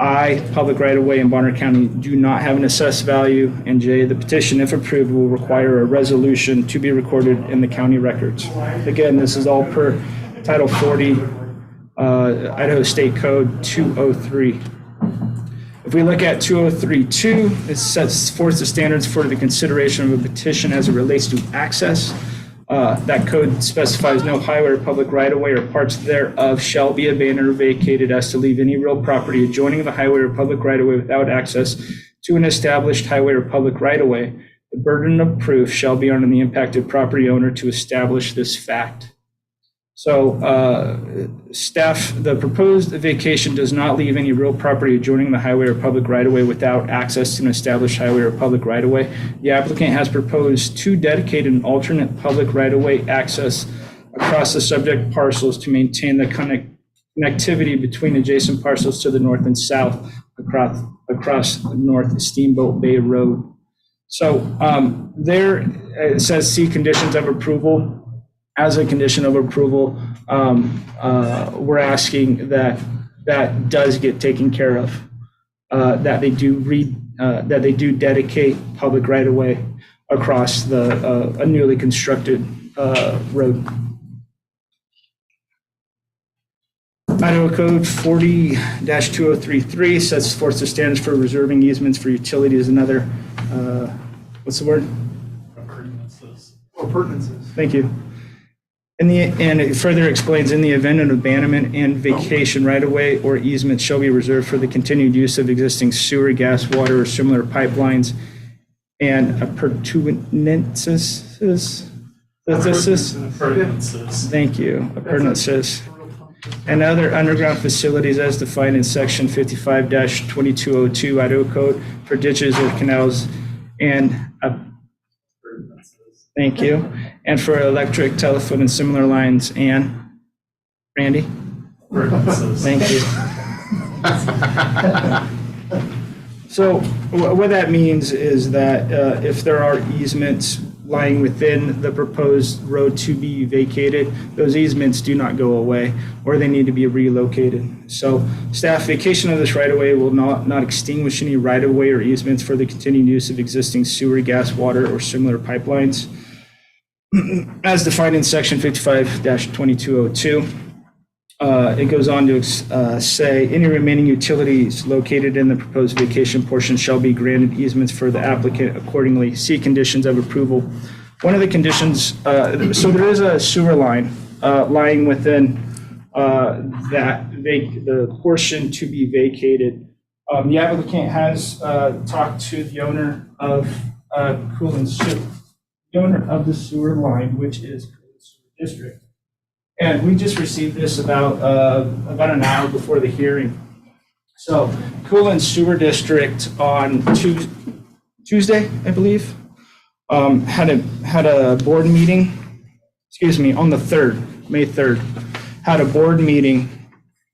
I, public right-of-way in Bonner County do not have an assessed value. And J, the petition, if approved, will require a resolution to be recorded in the county records. Again, this is all per Title 40, Idaho State Code 203. If we look at 203.2, it sets forth the standards for the consideration of a petition as it relates to access. That code specifies no highway or public right-of-way or parts thereof shall be abandoned or vacated as to leave any real property adjoining the highway or public right-of-way without access to an established highway or public right-of-way. The burden of proof shall be on the impacted property owner to establish this fact. So staff, the proposed vacation does not leave any real property adjoining the highway or public right-of-way without access to an established highway or public right-of-way. The applicant has proposed to dedicate an alternate public right-of-way access across the subject parcels to maintain the connectivity between adjacent parcels to the north and south across North Steamboat Bay Road. So there it says see conditions of approval. As a condition of approval, we're asking that that does get taken care of, that they do dedicate public right-of-way across a newly constructed road. Idaho Code 40-2033 sets forth the standards for reserving easements for utilities. Another, what's the word? Appurtenances. Thank you. And it further explains, in the event of abandonment and vacation, right-of-way or easement shall be reserved for the continued use of existing sewer, gas, water, or similar pipelines and appurtenances. Thank you. Appurtenances. And other underground facilities as defined in section 55-2202 Idaho Code for ditches or canals and thank you. And for electric, telephone, and similar lines. And Randy? Thank you. So what that means is that if there are easements lying within the proposed road to be vacated, those easements do not go away, or they need to be relocated. So staff, vacation of this right-of-way will not extinguish any right-of-way or easements for the continued use of existing sewer, gas, water, or similar pipelines. As defined in section 55-2202, it goes on to say any remaining utilities located in the proposed vacation portion shall be granted easements for the applicant accordingly. See conditions of approval. One of the conditions, so there is a sewer line lying within the portion to be vacated. The applicant has talked to the owner of Coolin Sewer. The owner of the sewer line, which is Coolin Sewer District. And we just received this about an hour before the hearing. So Coolin Sewer District on Tuesday, I believe, had a board meeting, on the 3rd, May 3rd, had a board meeting.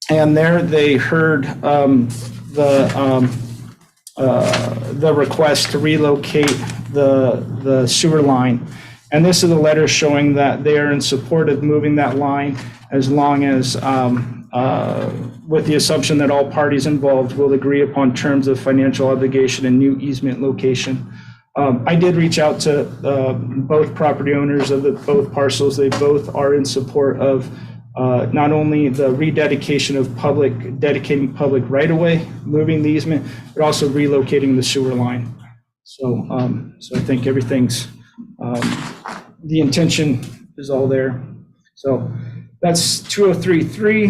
And there they heard the request to relocate the sewer line. And this is a letter showing that they are in support of moving that line as long as, with the assumption that all parties involved will agree upon terms of financial obligation and new easement location. I did reach out to both property owners of both parcels. They both are in support of not only the rededication of dedicating public right-of-way, moving the easement, but also relocating the sewer line. So I think everything's, the intention is all there. So that's 2033.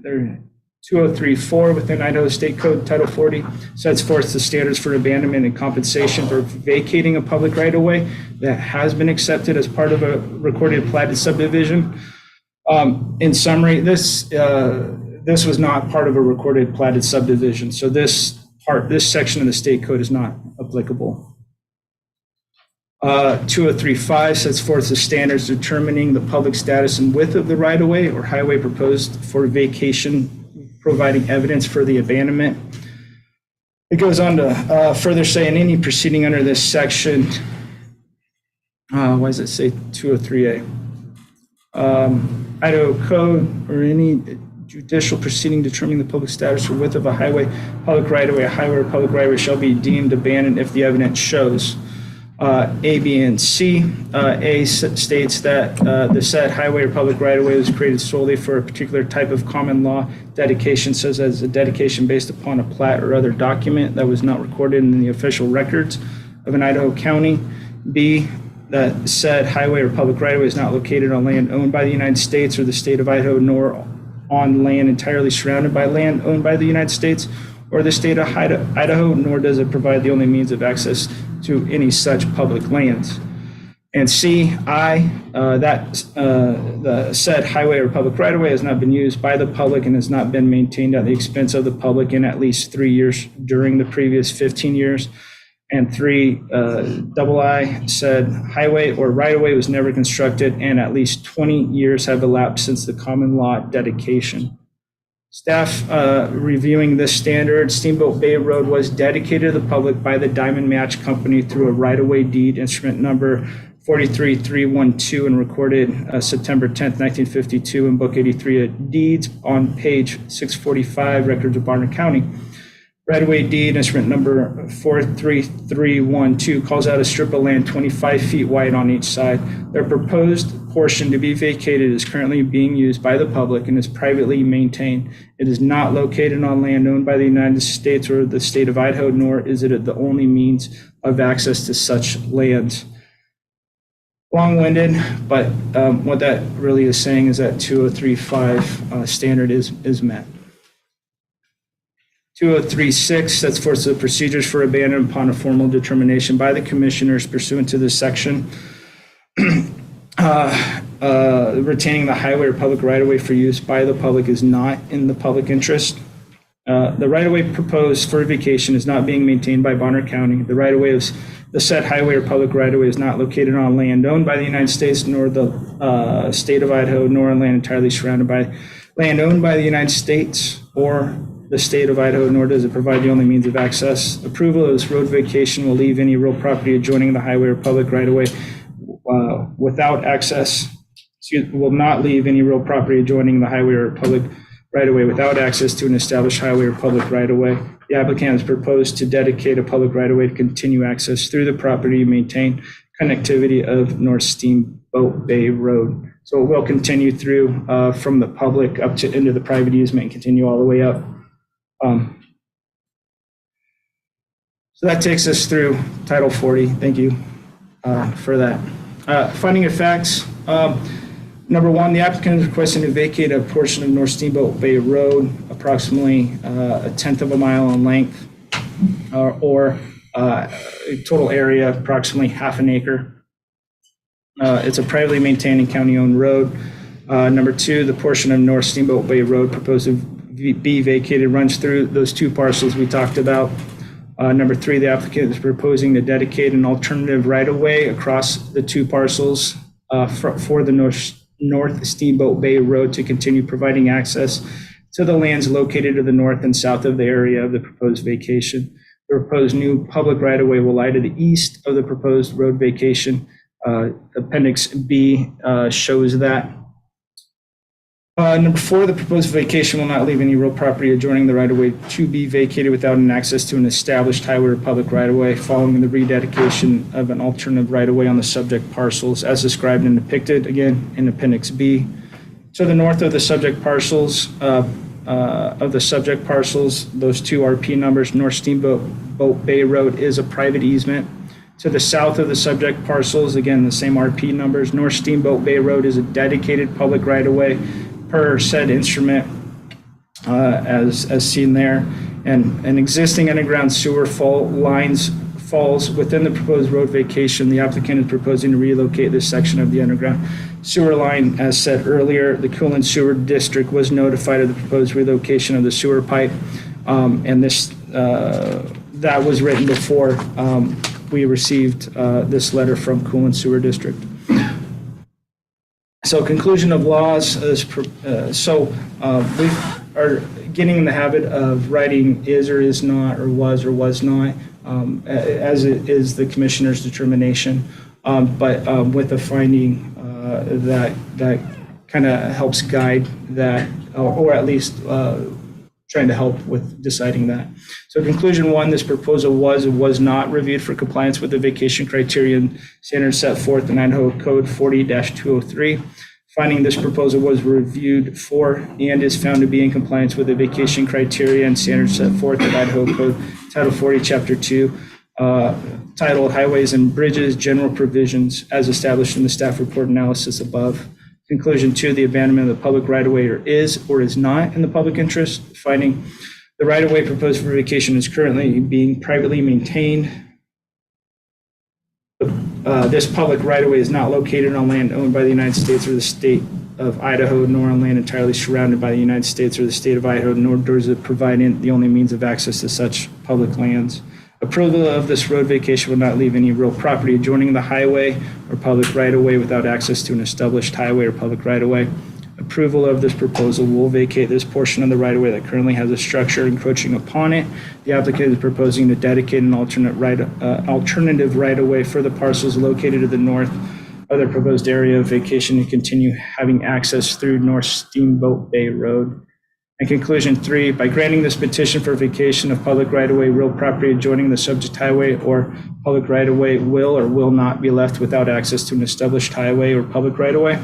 They're 2034 within Idaho State Code Title 40 sets forth the standards for abandonment and compensation for vacating a public right-of-way that has been accepted as part of a recorded platted subdivision. In summary, this was not part of a recorded platted subdivision. So this section of the state code is not applicable. 2035 sets forth the standards determining the public status and width of the right-of-way or highway proposed for vacation, providing evidence for the abandonment. It goes on to further say in any proceeding under this section, why does it say 203A? Idaho Code or any judicial proceeding determining the public status or width of a highway, public right-of-way, a highway or public right-of-way shall be deemed abandoned if the evidence shows. A, B, and C. A states that the said highway or public right-of-way was created solely for a particular type of common law dedication, such as a dedication based upon a plat or other document that was not recorded in the official records of an Idaho county. B, that said highway or public right-of-way is not located on land owned by the United States or the state of Idaho, nor on land entirely surrounded by land owned by the United States or the state of Idaho, nor does it provide the only means of access to any such public lands. And C, the said highway or public right-of-way has not been used by the public and has not been maintained at the expense of the public in at least 3 years during the previous 15 years. And 3, double I, said highway or right-of-way was never constructed and at least 20 years have elapsed since the common law dedication. Staff reviewing this standard, Steamboat Bay Road was dedicated to the public by the Diamond Match Company through a right-of-way deed, instrument number 43312, and recorded September 10th, 1952 in Book 83 of Deeds on page 645, Records of Bonner County. Right-of-way deed, instrument number 43312, calls out a strip of land 25 feet wide on each side. Their proposed portion to be vacated is currently being used by the public and is privately maintained. It is not located on land owned by the United States or the state of Idaho, nor is it the only means of access to such lands. Long-winded, but what that really is saying is that 2035 standard is met. 2036 sets forth the procedures for abandonment upon a formal determination by the commissioners pursuant to this section. Retaining the highway or public right-of-way for use by the public is not in the public interest. The right-of-way proposed for vacation is not being maintained by Bonner County. The right-of-way of the said highway or public right-of-way is not located on land owned by the United States nor the state of Idaho, nor on land entirely surrounded by land owned by the United States or the state of Idaho, nor does it provide the only means of access. Approval of this road vacation will leave any real property adjoining the highway or public right-of-way without access. Will not leave any real property adjoining the highway or public right-of-way without access to an established highway or public right-of-way. The applicant has proposed to dedicate a public right-of-way to continue access through the property and maintain connectivity of North Steamboat Bay Road. So it will continue through from the public up to into the private easement and continue all the way up. So that takes us through Title 40. Thank you for that. Finding of facts. Number 1, the applicant is requesting to vacate a portion of North Steamboat Bay Road, approximately a 1/10 of a mile in length, or total area approximately half an acre. It's a privately maintained and county-owned road. Number 2, the portion of North Steamboat Bay Road proposed to be vacated runs through those 2 parcels we talked about. Number 3, the applicant is proposing to dedicate an alternative right-of-way across the 2 parcels for the North Steamboat Bay Road to continue providing access to the lands located to the north and south of the area of the proposed vacation. The proposed new public right-of-way will lie to the east of the proposed road vacation. Appendix B shows that. Number 4, the proposed vacation will not leave any real property adjoining the right-of-way to be vacated without an access to an established highway or public right-of-way following the rededication of an alternative right-of-way on the subject parcels as described and depicted, again, in Appendix B. To the north of the subject parcels, those 2 RP numbers, North Steamboat Bay Road is a private easement. To the south of the subject parcels, again, the same RP numbers, North Steamboat Bay Road is a dedicated public right-of-way per said instrument as seen there. And an existing underground sewer falls within the proposed road vacation. The applicant is proposing to relocate this section of the underground sewer line. As said earlier, the Coolin Sewer District was notified of the proposed relocation of the sewer pipe. And that was written before we received this letter from Coolin Sewer District. So conclusion of laws is, we are getting in the habit of writing is or is not, or was not, as it is the commissioner's determination. But with a finding that kind of helps guide that, or at least trying to help with deciding that. So conclusion 1, this proposal was or was not reviewed for compliance with the vacation criterion standards set forth in Idaho Code 40-203. Finding this proposal was reviewed for and is found to be in compliance with the vacation criteria and standards set forth in Idaho Code Title 40, Chapter 2. titled Highways and Bridges General Provisions as established in the staff report analysis above. Conclusion 2, the abandonment of the public right-of-way is or is not in the public interest. Finding the right-of-way proposed for vacation is currently being privately maintained. This public right-of-way is not located on land owned by the United States or the state of Idaho, nor on land entirely surrounded by the United States or the state of Idaho, nor does it provide the only means of access to such public lands. Approval of this road vacation will not leave any real property adjoining the highway or public right-of-way without access to an established highway or public right-of-way. Approval of this proposal will vacate this portion of the right-of-way that currently has a structure encroaching upon it. The applicant is proposing to dedicate an alternative right-of-way for the parcels located to the north of the proposed area of vacation and continue having access through North Steamboat Bay Road. And conclusion 3, by granting this petition for vacation of public right-of-way, real property adjoining the subject highway or public right-of-way will or will not be left without access to an established highway or public right-of-way.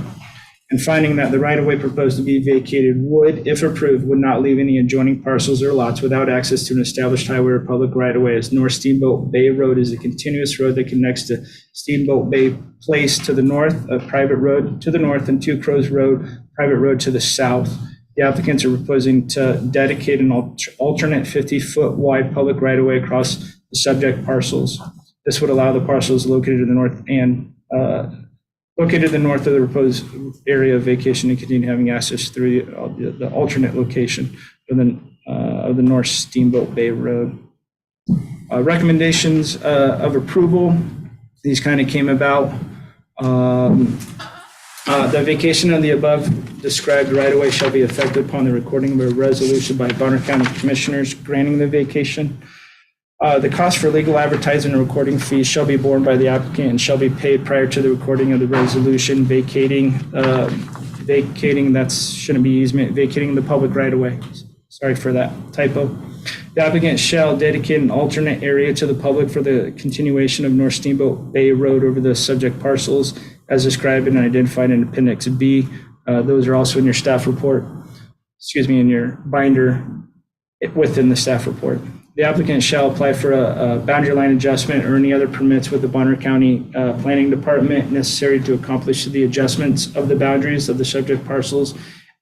And finding that the right-of-way proposed to be vacated would, if approved, would not leave any adjoining parcels or lots without access to an established highway or public right-of-way, as North Steamboat Bay Road is a continuous road that connects to Steamboat Bay Place to the north, a private road to the north, and Two Crows Road, private road to the south. The applicants are proposing to dedicate an alternate 50-foot wide public right-of-way across the subject parcels. This would allow the parcels located to the north and located to the north of the proposed area of vacation to continue having access through the alternate location of the North Steamboat Bay Road. Recommendations of approval. These kind of came about. The vacation of the above described right-of-way shall be effected upon the recording of a resolution by Bonner County Commissioners granting the vacation. The cost for legal advertising and recording fees shall be borne by the applicant and shall be paid prior to the recording of the resolution vacating, that shouldn't be easement, vacating the public right-of-way. Sorry for that typo. The applicant shall dedicate an alternate area to the public for the continuation of North Steamboat Bay Road over the subject parcels as described and identified in Appendix B. Those are also in your staff report, in your binder within the staff report. The applicant shall apply for a boundary line adjustment or any other permits with the Bonner County Planning Department necessary to accomplish the adjustments of the boundaries of the subject parcels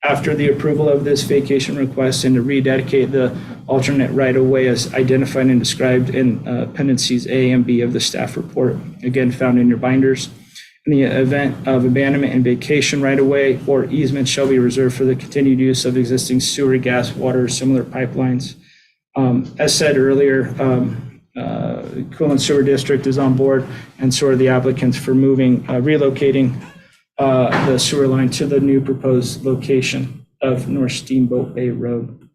after the approval of this vacation request and to rededicate the alternate right-of-way as identified and described in appendices A and B of the staff report, again found in your binders. In the event of abandonment and vacation right-of-way or easement shall be reserved for the continued use of existing sewer, gas, water, or similar pipelines. As said earlier, Coolant Sewer District is on board, and so are the applicants for relocating the sewer line to the new proposed location of North Steamboat Bay Road.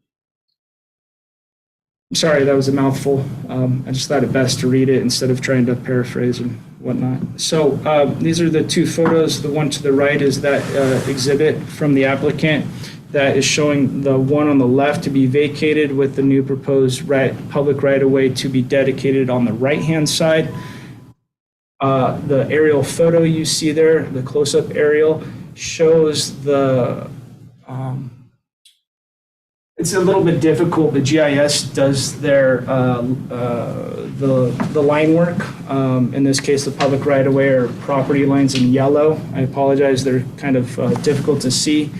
I'm sorry, that was a mouthful. I just thought it best to read it instead of trying to paraphrase and whatnot. So these are the two photos. The one to the right is that exhibit from the applicant that is showing the one on the left to be vacated with the new proposed public right-of-way to be dedicated on the right-hand side. The aerial photo you see there, the close-up aerial, shows the, it's a little bit difficult. The GIS does their, the line work. In this case, the public right-of-way or property lines in yellow. I apologize, they're kind of difficult to see.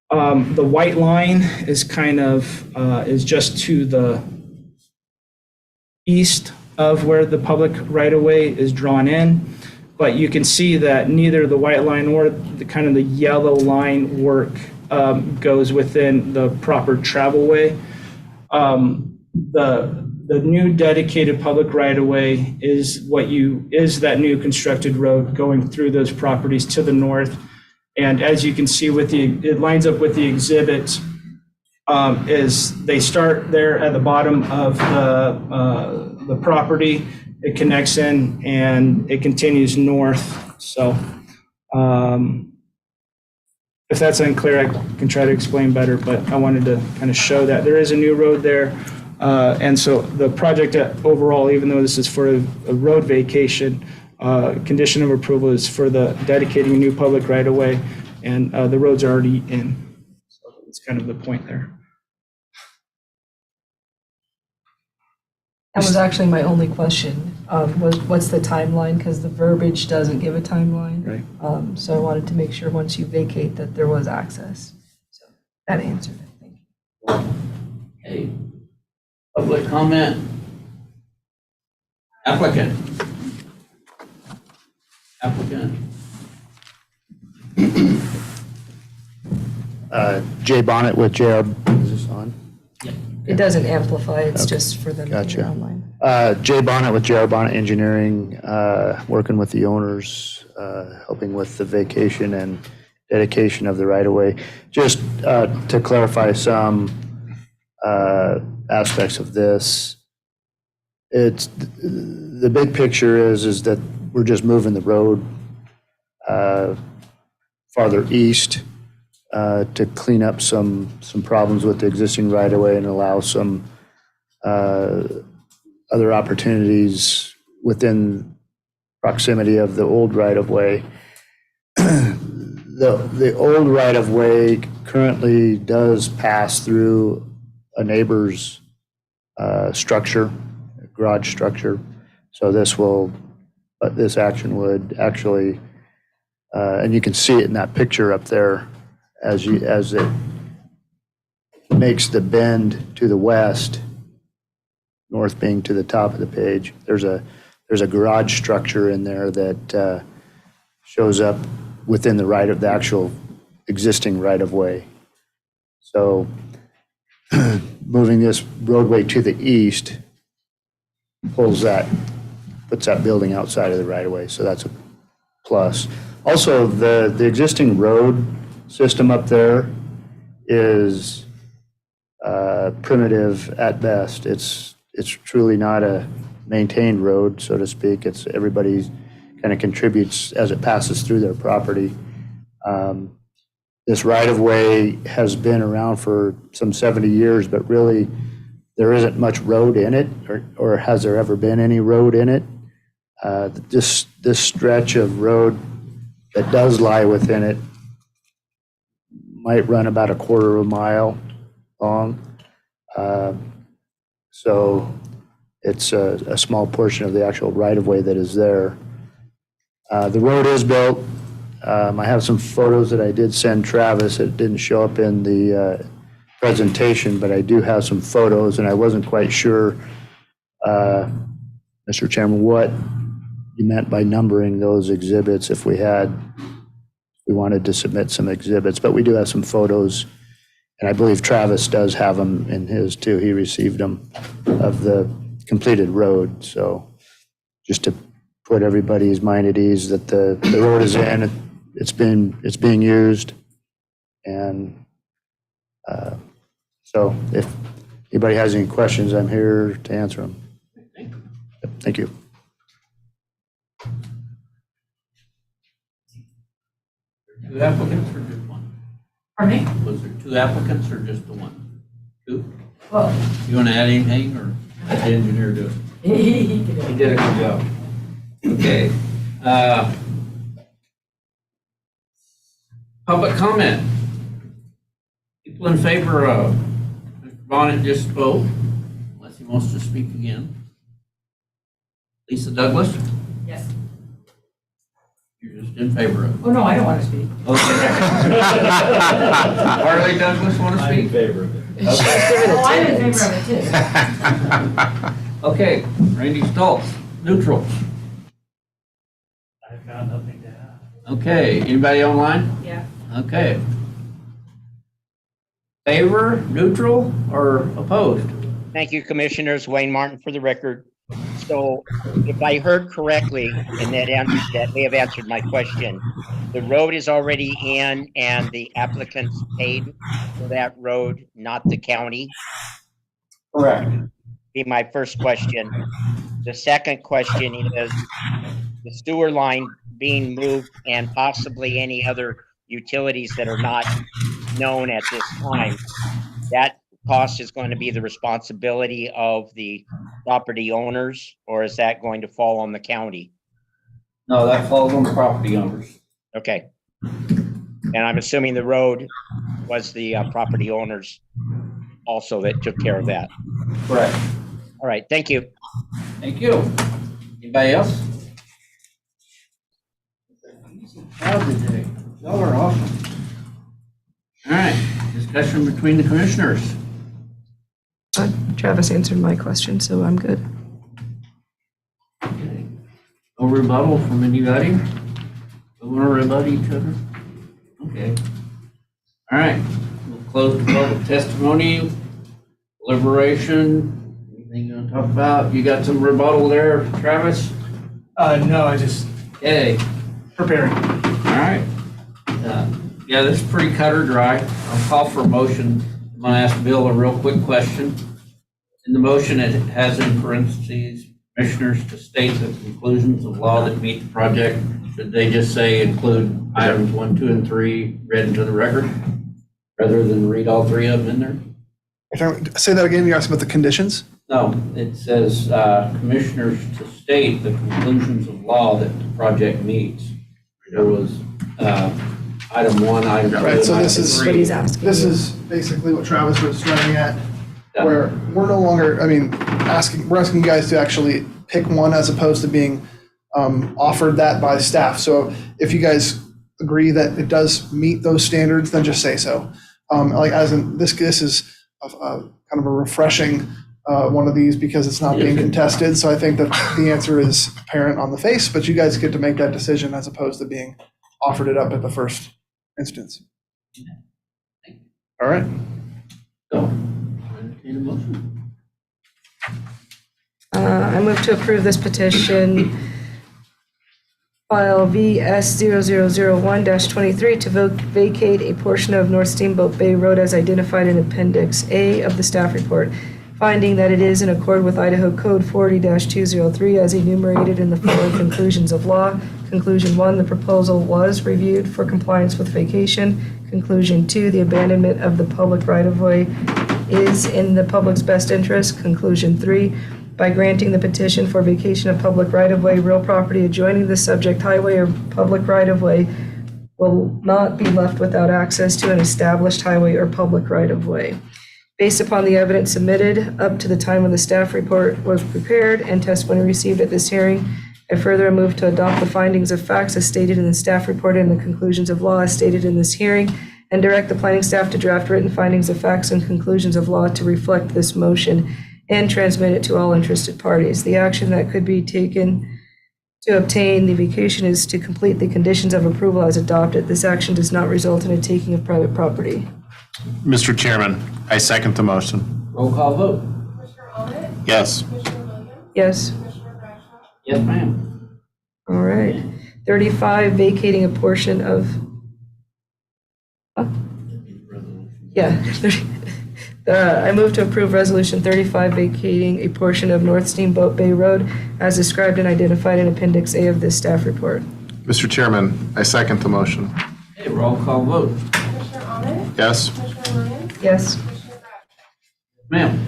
The white line is is just to the east of where the public right-of-way is drawn in, but you can see that neither the white line or the yellow line work goes within the proper travel way. The new dedicated public right-of-way is that new constructed road going through those properties to the north. And as you can see it lines up with the exhibit, is they start there at the bottom of the property, it connects in and it continues north. So if that's unclear, I can try to explain better, but I wanted to kind of show that there is a new road there. And so the project overall, even though this is for a road vacation, condition of approval is for the dedicating a new public right-of-way, and the road's are already in. So that's kind of the point there. That was actually my only question, was what's the timeline? Because the verbiage doesn't give a timeline. Right. So I wanted to make sure once you vacate that there was access. So that answered it. Thank you. Okay. Public comment? Applicant? Jay Bonnet with JR, is this on? It doesn't amplify, it's Okay. just for them to Gotcha. hear online. Jay Bonnet with JR Bonnet Engineering, working with the owners, helping with the vacation and dedication of the right-of-way. Just to clarify some aspects of this, it's, the big picture is that we're just moving the road farther east to clean up some problems with the existing right-of-way and allow some other opportunities within proximity of the old right-of-way. The old right-of-way currently does pass through a neighbor's structure, a garage structure. So this action would actually, and you can see it in that picture up there as it makes the bend to the west, north being to the top of the page. There's a garage structure in there that shows up within the actual existing right-of-way. So moving this roadway to the east puts that building outside of the right-of-way, so that's a plus. Also, the existing road system up there is primitive at best. It's truly not a maintained road, so to speak. It's everybody kind of contributes as it passes through their property. This right-of-way has been around for some 70 years, but really there isn't much road in it, or has there ever been any road in it? This stretch of road that does lie within it might run about a quarter of a mile long. So it's a small portion of the actual right-of-way that is there. The road is built. I have some photos that I did send Travis. It didn't show up in the presentation, but I do have some photos, and I wasn't quite sure, Mr. Chairman, what you meant by numbering those exhibits, if we wanted to submit some exhibits, but we do have some photos, and I believe Travis does have them in his too. He received them of the completed road. So just to put everybody's mind at ease that the road is in, it's being used. And so if anybody has any questions, I'm here to answer them. Thank you. Two applicants or just one? Pardon me? Was there two applicants or just the one? Two? Well, You want to add anything, or let the engineer do it? he could do He it. did a good job. Okay. Public comment. People in favor of, Mr. Bonnet just spoke, unless he wants to speak again. Lisa Douglas, Yes. you're just in favor of. Oh, no, I don't want to speak. Okay. Harley Douglas want to speak? favor of it. Oh, I'm in favor of it too. Okay, Randy Stoltz, neutrals. I've got nothing to add. Okay, anybody online? Yeah. Okay. Favor, neutral, or opposed? Thank you, Commissioners. Wayne Martin for the record. So if I heard correctly, and that may have answered my question, the road is already in and the applicants paid for that road, not the county? Correct. Be my first question. The second question is the sewer line being moved and possibly any other utilities that are not known at this time. That cost is going to be the responsibility of the property owners, or is that going to fall on the county? No, that falls on the property owners. Okay. And I'm assuming the road was the property owners also that took care of that. Correct. All right, thank you. Thank you. Anybody else? Proud today. Y'all are awesome. All right, discussion between the commissioners. Travis answered my question, so I'm good. Okay. No rebuttal from anybody? We want to rebut each other? Okay. All right, we'll close the public testimony, deliberation. Anything you want to talk about? You got some rebuttal there, Travis? No, I just Okay, preparing. all right. Yeah, this is pretty cut or dry. I'll call for a motion. I'm going to ask Bill a real quick question. In the motion, it has in parentheses, commissioners to state the conclusions of law that meet the project. Should they just say include items 1, 2, and 3 read into the record, rather than read all 3 of them in there? Say that again, you're asking about the conditions? No, it says commissioners to state the conclusions of law that the project meets. There was item 1, item 2, Right, so and this item is- 3. What he's asking. This you. is basically what Travis was driving at, Yeah. where we're no longer, we're asking you guys to actually pick one as opposed to being offered that by staff. So if you guys agree that it does meet those standards, then just say so. Like as in, this is a kind of a refreshing one of these because it's not being contested. So I think that the answer is apparent on the face, but you guys get to make that decision as opposed to being offered it up at the first instance. All right. So, entertain a motion. I move to approve this petition, file VS 0001-23, to vacate a portion of North Steamboat Bay Road as identified in Appendix A of the staff report, finding that it is in accord with Idaho Code 40-203 as enumerated in the following conclusions of law. Conclusion 1, the proposal was reviewed for compliance with vacation. Conclusion 2, the abandonment of the public right-of-way is in the public's best interest. Conclusion 3, by granting the petition for vacation of public right-of-way, real property adjoining the subject highway or public right-of-way will not be left without access to an established highway or public right-of-way. Based upon the evidence submitted up to the time when the staff report was prepared and testimony received at this hearing, I further move to adopt the findings of facts as stated in the staff report and the conclusions of law as stated in this hearing, and direct the planning staff to draft written findings of facts and conclusions of law to reflect this motion and transmit it to all interested parties. The action that could be taken to obtain the vacation is to complete the conditions of approval as adopted. This action does not result in a taking of private property. Mr. Chairman, I second the motion. Roll call vote. Commissioner Ahmed? Yes. Commissioner Williams? Yes? Commissioner Bradshaw? Yes, ma'am. All right. 35, vacating a portion of, yeah. I move to approve Resolution 35, vacating a portion of North Steamboat Bay Road as described and identified in Appendix A of this staff report. Mr. Chairman, I second the motion. Okay, roll call vote. Commissioner Ahmed? Yes. Commissioner Williams? Yes? Commissioner Bradshaw? Ma'am.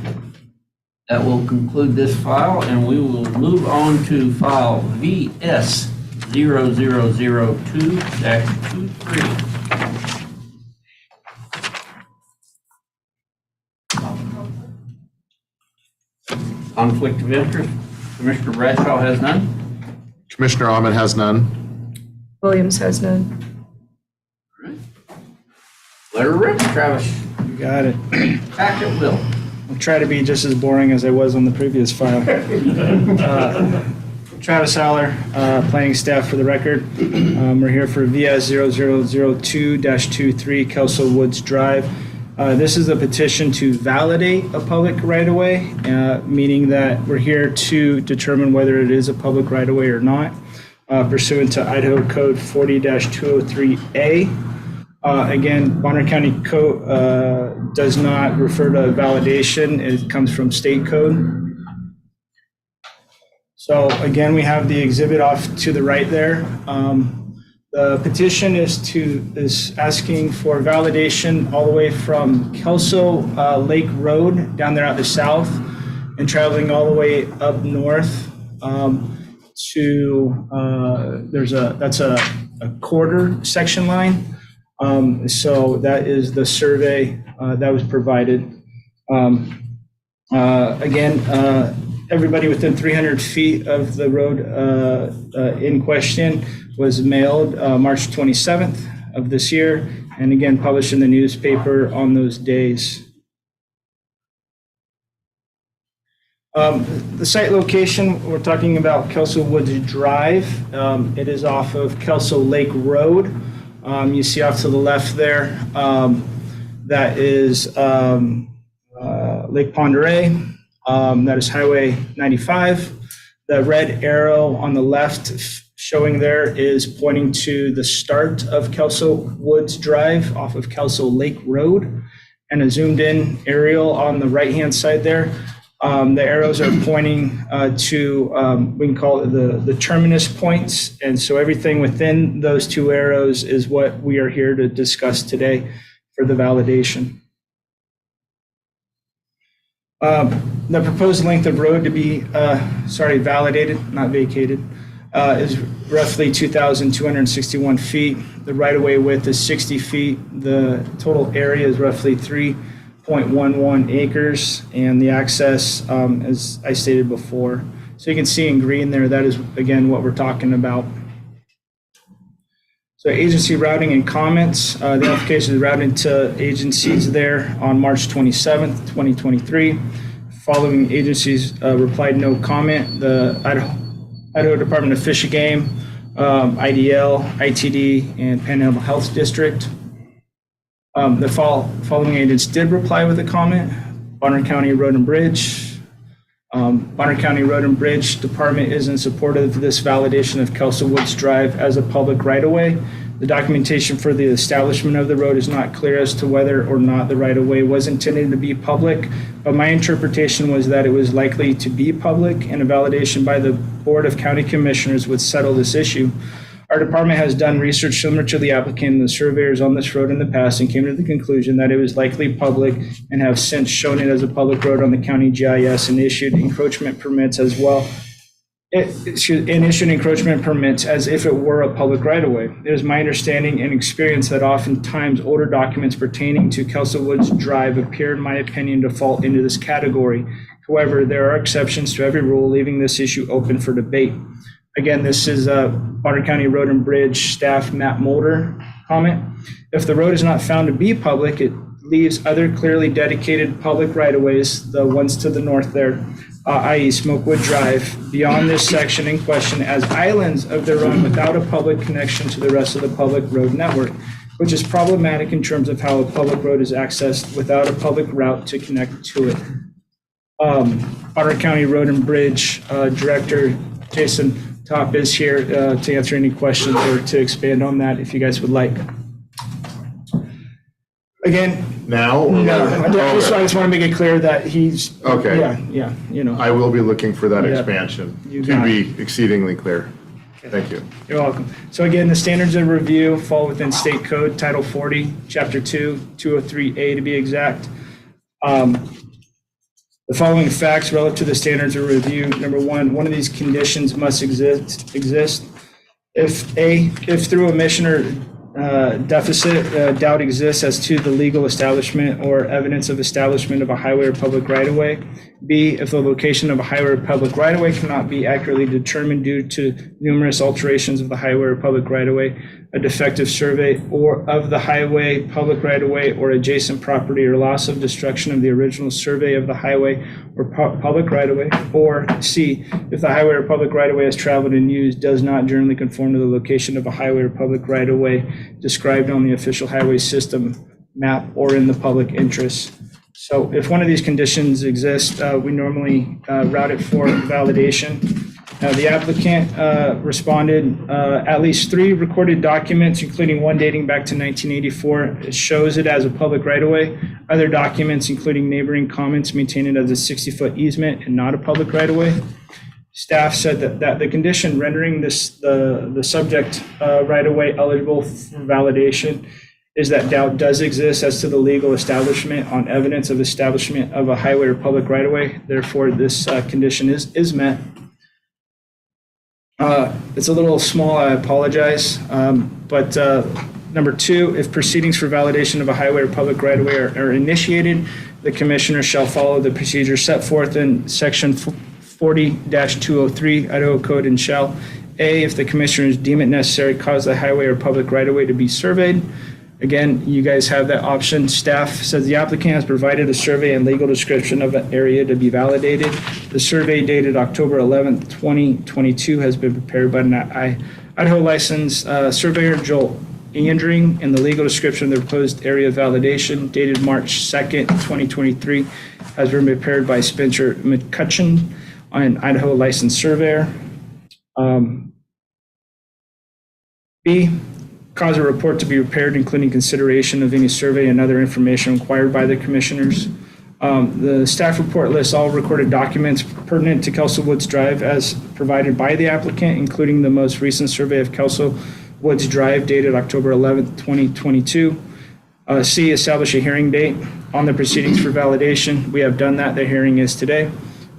That will conclude this file, and we will move on to file VS 0002-23. Conflict of interest. Commissioner Bradshaw has none. Commissioner Ahmed has none. Williams has none. Let her rip, Travis. You got it. Back at will. I'll try to be just as boring as I was on the previous file. Travis Haller, planning staff for the record. We're here for VS 0002-23 Kelso Woods Drive. This is a petition to validate a public right-of-way, meaning that we're here to determine whether it is a public right-of-way or not, pursuant to Idaho Code 40-203A. Again, Bonner County Code does not refer to validation. It comes from state code. So again, we have the exhibit off to the right there. The petition is asking for validation all the way from Kelso Lake Road down there at the south and traveling all the way up north to that's a quarter section line. So that is the survey that was provided. Again, everybody within 300 feet of the road in question was mailed March 27th of this year, and again, published in the newspaper on those days. The site location, we're talking about Kelso Woods Drive. It is off of Kelso Lake Road. You see off to the left there, that is Lake Pend Oreille. That is Highway 95. The red arrow on the left showing there is pointing to the start of Kelso Woods Drive off of Kelso Lake Road. And a zoomed in aerial on the right-hand side there. The arrows are pointing to, we can call it the terminus points. And so everything within those two arrows is what we are here to discuss today for the validation. The proposed length of road to be, validated, not vacated, is roughly 2,261 feet. The right-of-way width is 60 feet. The total area is roughly 3.11 acres, and the access, as I stated before. So you can see in green there, that is, again, what we're talking about. So agency routing and comments. The application is routed to agencies there on March 27th, 2023. Following agencies replied no comment, the Idaho Department of Fish and Game, IDL, ITD, and Panhandle Health District. The following agents did reply with a comment: Bonner County Road and Bridge. Bonner County Road and Bridge Department is in support of this validation of Kelso Woods Drive as a public right-of-way. The documentation for the establishment of the road is not clear as to whether or not the right-of-way was intended to be public, but my interpretation was that it was likely to be public, and a validation by the Board of County Commissioners would settle this issue. Our department has done research similar to the applicant and the surveyors on this road in the past and came to the conclusion that it was likely public, and have since shown it as a public road on the county GIS and issued encroachment permits as well. Issued encroachment permits as if it were a public right-of-way. It is my understanding and experience that oftentimes older documents pertaining to Kelso Woods Drive appear, in my opinion, to fall into this category. However, there are exceptions to every rule, leaving this issue open for debate. Again, this is Bonner County Road and Bridge staff Matt Mulder comment. If the road is not found to be public, it leaves other clearly dedicated public right-of-ways, the ones to the north there, i.e. Smokewood Drive, beyond this section in question as islands of their own without a public connection to the rest of the public road network, which is problematic in terms of how a public road is accessed without a public route to connect to it. Bonner County Road and Bridge Director Jason Top is here to answer any questions or to expand on that if you guys would like. Again, Now? or- no, I just Okay. want to make it clear that he's, Okay. yeah, you know. I will be looking for that Yeah. expansion You to got be exceedingly clear. Thank you. You're welcome. So again, the standards of review fall within State Code Title 40, Chapter 2, 203A to be exact. The following facts relative to the standards of review. Number one of these conditions must exist. If through omission or deficit, doubt exists as to the legal establishment or evidence of establishment of a highway or public right-of-way. B, if the location of a highway or public right-of-way cannot be accurately determined due to numerous alterations of the highway or public right-of-way, a defective survey or of the highway, public right-of-way, or adjacent property, or loss of destruction of the original survey of the highway or public right-of-way. Or C, if the highway or public right-of-way as traveled and used does not generally conform to the location of a highway or public right-of-way described on the official highway system map or in the public interest. So if one of these conditions exists, we normally route it for validation. The applicant responded at least 3 recorded documents, including one dating back to 1984. It shows it as a public right-of-way. Other documents, including neighboring comments, maintain it as a 60-foot easement and not a public right-of-way. Staff said that the condition rendering the subject right-of-way eligible for validation is that doubt does exist as to the legal establishment on evidence of establishment of a highway or public right-of-way. Therefore, this condition is met. It's a little small, I apologize. But number 2, if proceedings for validation of a highway or public right-of-way are initiated, the commissioner shall follow the procedure set forth in section 40-203 Idaho Code and shall, A, if the commissioners deem it necessary, cause the highway or public right-of-way to be surveyed. Again, you guys have that option. Staff says the applicant has provided a survey and legal description of an area to be validated. The survey dated October 11th, 2022 has been prepared by an Idaho licensed surveyor, Joel Andring, and the legal description of the proposed area validation dated March 2nd, 2023 has been prepared by Spencer McCutcheon, an Idaho licensed surveyor. B, cause a report to be prepared, including consideration of any survey and other information required by the commissioners. The staff report lists all recorded documents pertinent to Kelso Woods Drive as provided by the applicant, including the most recent survey of Kelso Woods Drive dated October 11th, 2022. C, establish a hearing date on the proceedings for validation. We have done that. The hearing is today.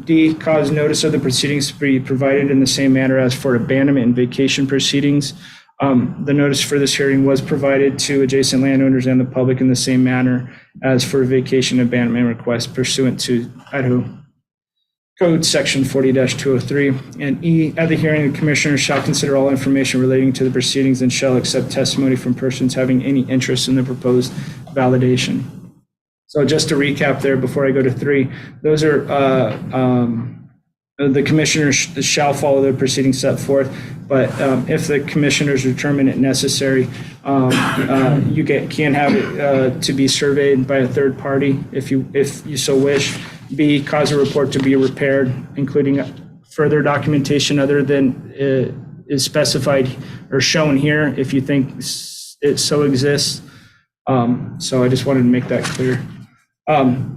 D, cause notice of the proceedings to be provided in the same manner as for abandonment and vacation proceedings. The notice for this hearing was provided to adjacent landowners and the public in the same manner as for vacation abandonment requests pursuant to Idaho Code Section 40-203. And E, at the hearing, the commissioners shall consider all information relating to the proceedings and shall accept testimony from persons having any interest in the proposed validation. So just to recap there before I go to 3, those are the commissioners shall follow the proceedings set forth, but if the commissioners determine it necessary, you can have it to be surveyed by a third party if you so wish. B, cause a report to be repaired, including further documentation other than is specified or shown here if you think it so exists. So I just wanted to make that clear.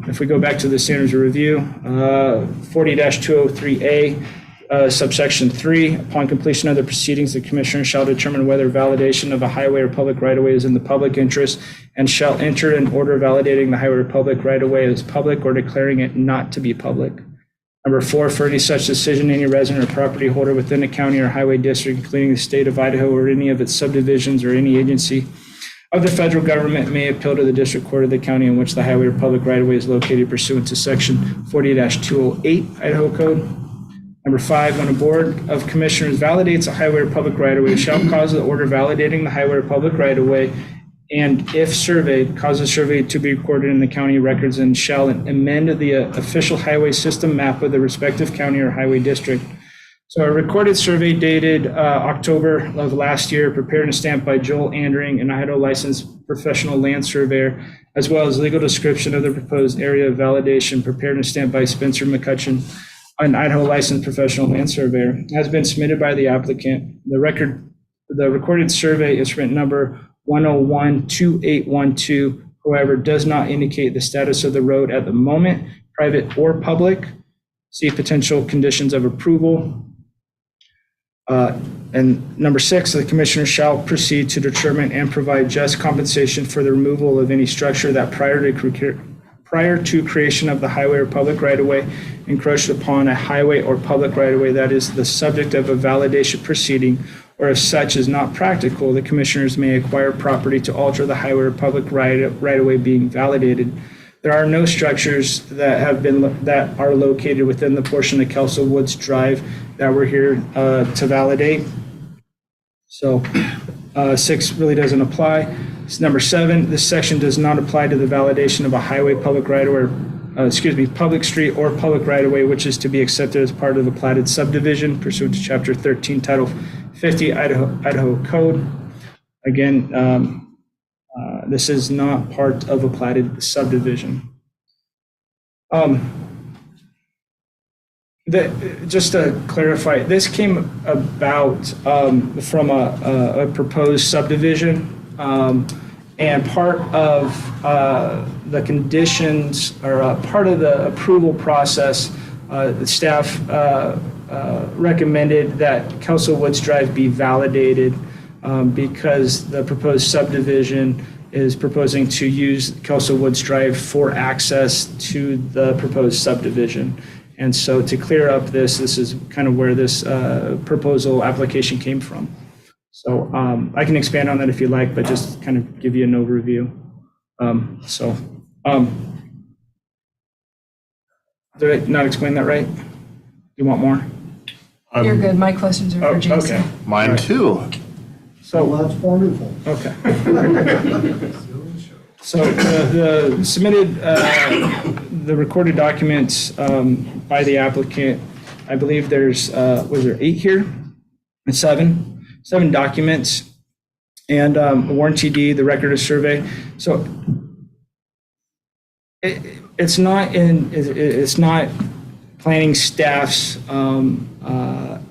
If we go back to the standards of review, 40-203A, subsection 3, upon completion of the proceedings, the commissioner shall determine whether validation of a highway or public right-of-way is in the public interest and shall enter an order validating the highway or public right-of-way as public or declaring it not to be public. Number 4, for any such decision, any resident or property holder within a county or highway district, including the state of Idaho or any of its subdivisions or any agency of the federal government may appeal to the district court of the county in which the highway or public right-of-way is located pursuant to section 40-208 Idaho Code. Number 5, when a board of commissioners validates a highway or public right-of-way, shall cause the order validating the highway or public right-of-way, and if surveyed, cause a survey to be recorded in the county records and shall amend the official highway system map of the respective county or highway district. So a recorded survey dated October of last year, prepared and stamped by Joel Andring, an Idaho licensed professional land surveyor, as well as legal description of the proposed area of validation, prepared and stamped by Spencer McCutcheon, an Idaho licensed professional land surveyor, has been submitted by the applicant. The recorded survey instrument number 1012812, however, does not indicate the status of the road at the moment, private or public. See potential conditions of approval. And number 6, the commissioner shall proceed to determine and provide just compensation for the removal of any structure that prior to creation of the highway or public right-of-way encroached upon a highway or public right-of-way that is the subject of a validation proceeding, or if such is not practical, the commissioners may acquire property to alter the highway or public right-of-way being validated. There are no structures that are located within the portion of Kelso Woods Drive that we're here to validate. So 6 really doesn't apply. Number 7, this section does not apply to the validation of a highway, public right-of-way, public street or public right-of-way, which is to be accepted as part of a platted subdivision pursuant to Chapter 13, Title 50, Idaho Code. Again, this is not part of a platted subdivision. Just to clarify, this came about from a proposed subdivision, and part of the conditions or part of the approval process, the staff recommended that Kelso Woods Drive be validated because the proposed subdivision is proposing to use Kelso Woods Drive for access to the proposed subdivision. And so to clear up this is kind of where this proposal application came from. So I can expand on that if you like, but just kind of give you an overview. Did I not explain that right? You want more? You're good. My questions are Oh, for Jason. okay. Mine too. So, that's wonderful. okay. So the submitted, the recorded documents by the applicant, I believe there's, was there 8 here? Seven documents, and a warranty deed, the record of survey. So it's not planning staff's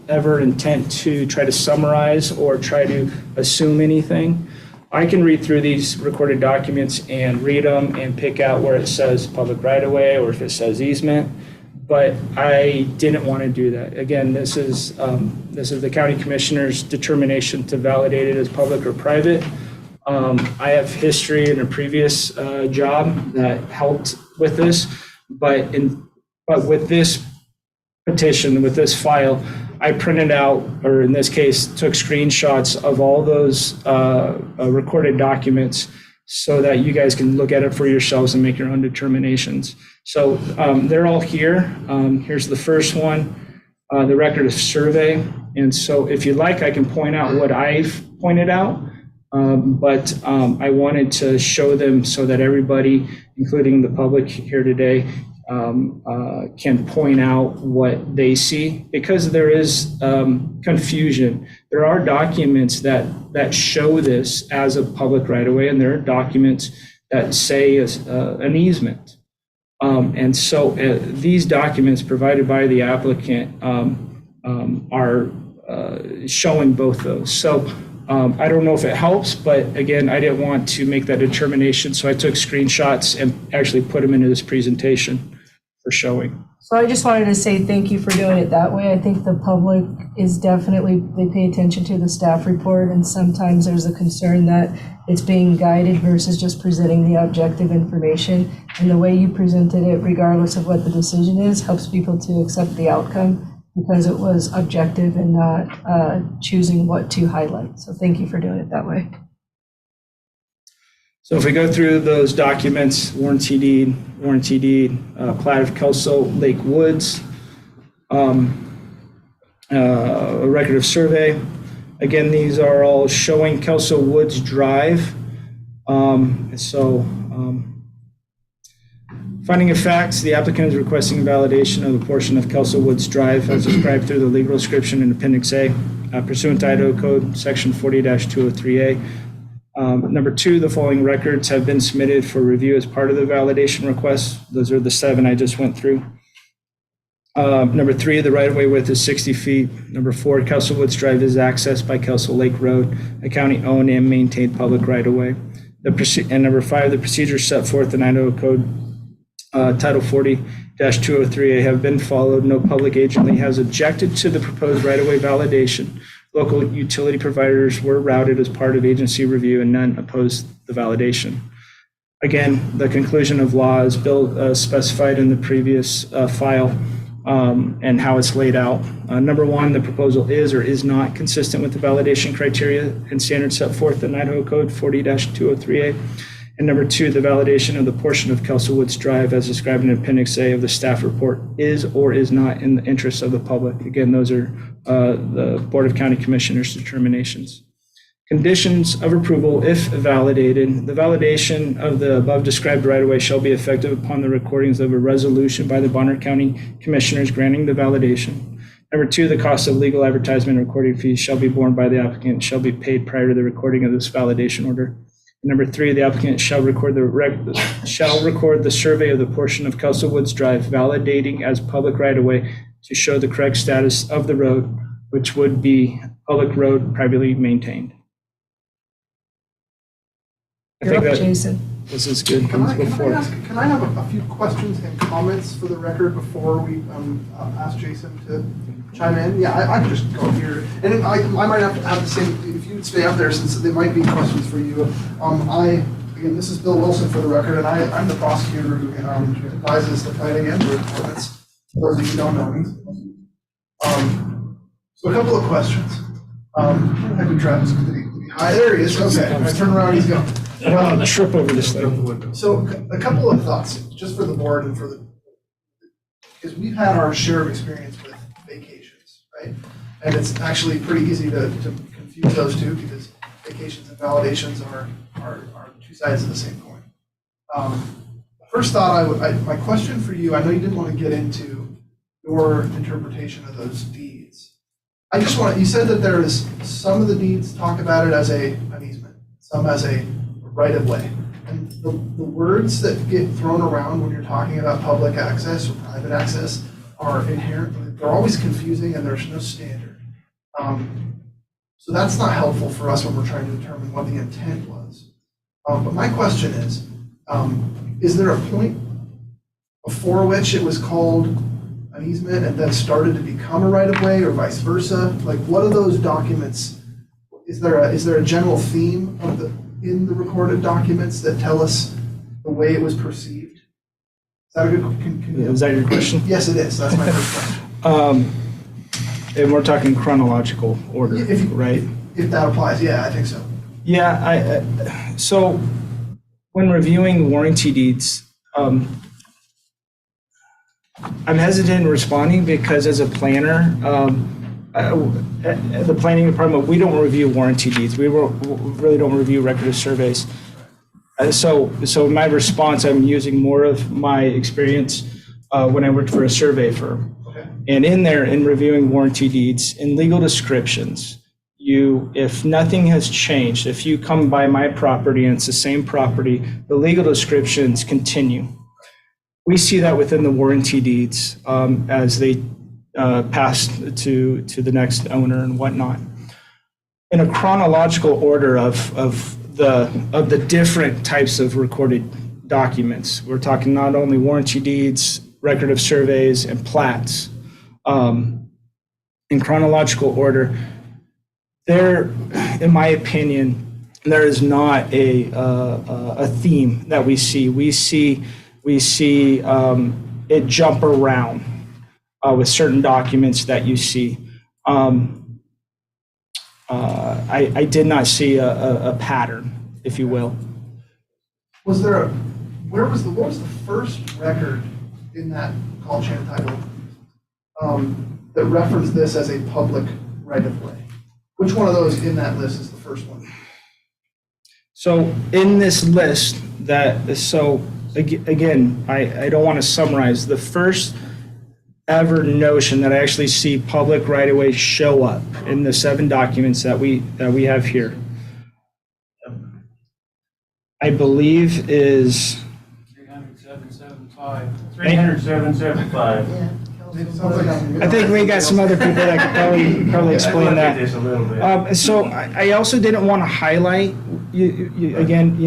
ever intent to try to summarize or try to assume anything. I can read through these recorded documents and read them and pick out where it says public right-of-way or if it says easement, but I didn't want to do that. Again, this is the county commissioner's determination to validate it as public or private. I have history in a previous job that helped with this, but with this petition, with this file, I printed out, or in this case, took screenshots of all those recorded documents so that you guys can look at it for yourselves and make your own determinations. So they're all here. Here's the first one, the record of survey. And so if you like, I can point out what I've pointed out, but I wanted to show them so that everybody, including the public here today, can point out what they see, because there is confusion. There are documents that show this as a public right-of-way, and there are documents that say an easement. And so these documents provided by the applicant are showing both those. So I don't know if it helps, but again, I didn't want to make that determination, so I took screenshots and actually put them into this presentation for showing. So I just wanted to say thank you for doing it that way. I think the public is definitely, they pay attention to the staff report, and sometimes there's a concern that it's being guided versus just presenting the objective information. And the way you presented it, regardless of what the decision is, helps people to accept the outcome because it was objective and not choosing what to highlight. So thank you for doing it that way. So if we go through those documents, warranty deed, plat of Kelso Lake Woods, a record of survey. Again, these are all showing Kelso Woods Drive. Finding of facts, the applicant is requesting validation of the portion of Kelso Woods Drive as described through the legal description in Appendix A, pursuant to Idaho Code Section 40-203A. Number 2, the following records have been submitted for review as part of the validation request. Those are the 7 I just went through. Number 3, the right-of-way width is 60 feet. Number 4, Kelso Woods Drive is accessed by Kelso Lake Road, a county-owned and maintained public right-of-way. And number 5, the procedures set forth in Idaho Code Title 40-203A have been followed. No public agency has objected to the proposed right-of-way validation. Local utility providers were routed as part of agency review, and none opposed the validation. Again, the conclusion of law is specified in the previous file and how it's laid out. Number 1, the proposal is or is not consistent with the validation criteria and standards set forth in Idaho Code 40-203A. And number 2, the validation of the portion of Kelso Woods Drive as described in Appendix A of the staff report is or is not in the interest of the public. Again, those are the Board of County Commissioners' determinations. Conditions of approval, if validated, the validation of the above described right-of-way shall be effective upon the recordings of a resolution by the Bonner County Commissioners granting the validation. Number 2, the cost of legal advertisement and recording fees shall be borne by the applicant, shall be paid prior to the recording of this validation order. Number 3, the applicant shall record the survey of the portion of Kelso Woods Drive validating as public right-of-way to show the correct status of the road, which would be public road privately maintained. You're up, Jason. This is good. Can I Before. can I have a few questions and comments for the record before we ask Jason to chime in? Yeah, I can just go here, and I might have to have the same, if you would stay up there, since there might be questions for you. Again, this is Bill Wilson for the record, and I'm the prosecutor who advises the planning and departments, for those of you who don't know me. So a couple of questions. I can Travis. Hi, there he is. Okay, I turn around, he's gone. I'll trip over this thing. So a couple of thoughts, just for the board and for because we've had our share of experience with right? And it's actually pretty easy to confuse those two because vacations and validations are two sides of the same coin. First thought, my question for you, I know you didn't want to get into your interpretation of those deeds. I just want, you said that there is, some of the deeds talk about it as an easement, some as a right of way. And the words that get thrown around when you're talking about public access or private access are inherently, they're always confusing and there's no standard. So that's not helpful for us when we're trying to determine what the intent was. But my question is there a point before which it was called an easement and then started to become a right-of-way or vice versa? Like, what are those documents? Is there a general theme in the recorded documents that tell us the way it was perceived? Is that a good? Is that your question? Yes, it is. That's my first question. And we're talking chronological order, right? If that applies, yeah, I think so. Yeah, so when reviewing warranty deeds, I'm hesitant in responding because as a planner, at the planning department, we don't review warranty deeds. We really don't review record of surveys. So my response, I'm using more of my experience when I worked for a survey firm. Okay. And in there, in reviewing warranty deeds, in legal descriptions, if nothing has changed, if you come by my property and it's the same property, the legal descriptions continue. We see that within the warranty deeds as they pass to the next owner and whatnot. In a chronological order of the different types of recorded documents, we're talking not only warranty deeds, record of surveys, and plats. In chronological order, there, in my opinion, there is not a theme that we see. We see it jump around with certain documents that you see. I did not see a pattern, if you will. What was the first record in that call chain title that referenced this as a public right-of-way? Which one of those in that list is the first one? So in this list, again, I don't want to summarize. The first ever notion that I actually see public right-of-way show up in the 7 documents that we have here, I believe is 300,775. 300,775. It sounds like I think we got some other people that could probably explain that. Just a little bit. So I also didn't want to highlight, again,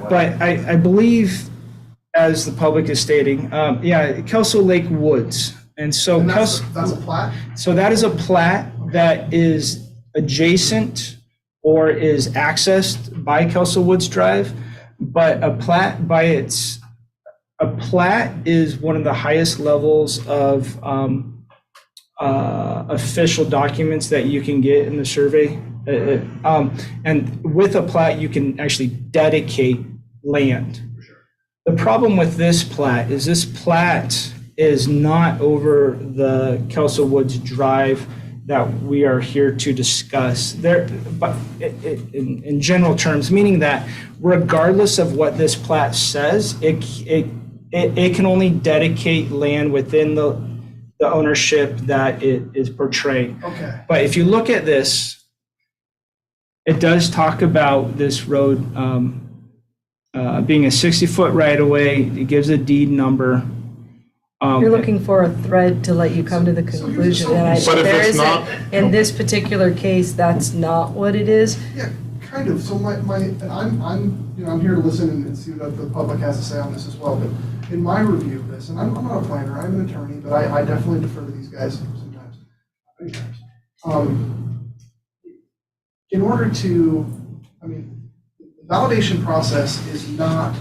but I believe, as the public is stating, Kelso Lake Woods. And so that's a plat? So that is a plat that is adjacent or is accessed by Kelso Woods Drive, but a plat is one of the highest levels of official documents that you can get in the survey. And with a plat, you can actually dedicate land. The problem with this plat is not over the Kelso Woods Drive that we are here to discuss. But in general terms, meaning that regardless of what this plat says, it can only dedicate land within the ownership that it is portraying. Okay. But if you look at this, it does talk about this road being a 60-foot right-of-way. It gives a deed number. You're looking for a thread to let you come to the conclusion, and But if there it's isn't, not- in this particular case, that's not what it is. Yeah, kind of. So and I'm here to listen and see what the public has to say on this as well. But in my review of this, and I'm not a planner, I'm an attorney, but I definitely defer to these guys sometimes, many times. In order to, the validation process is not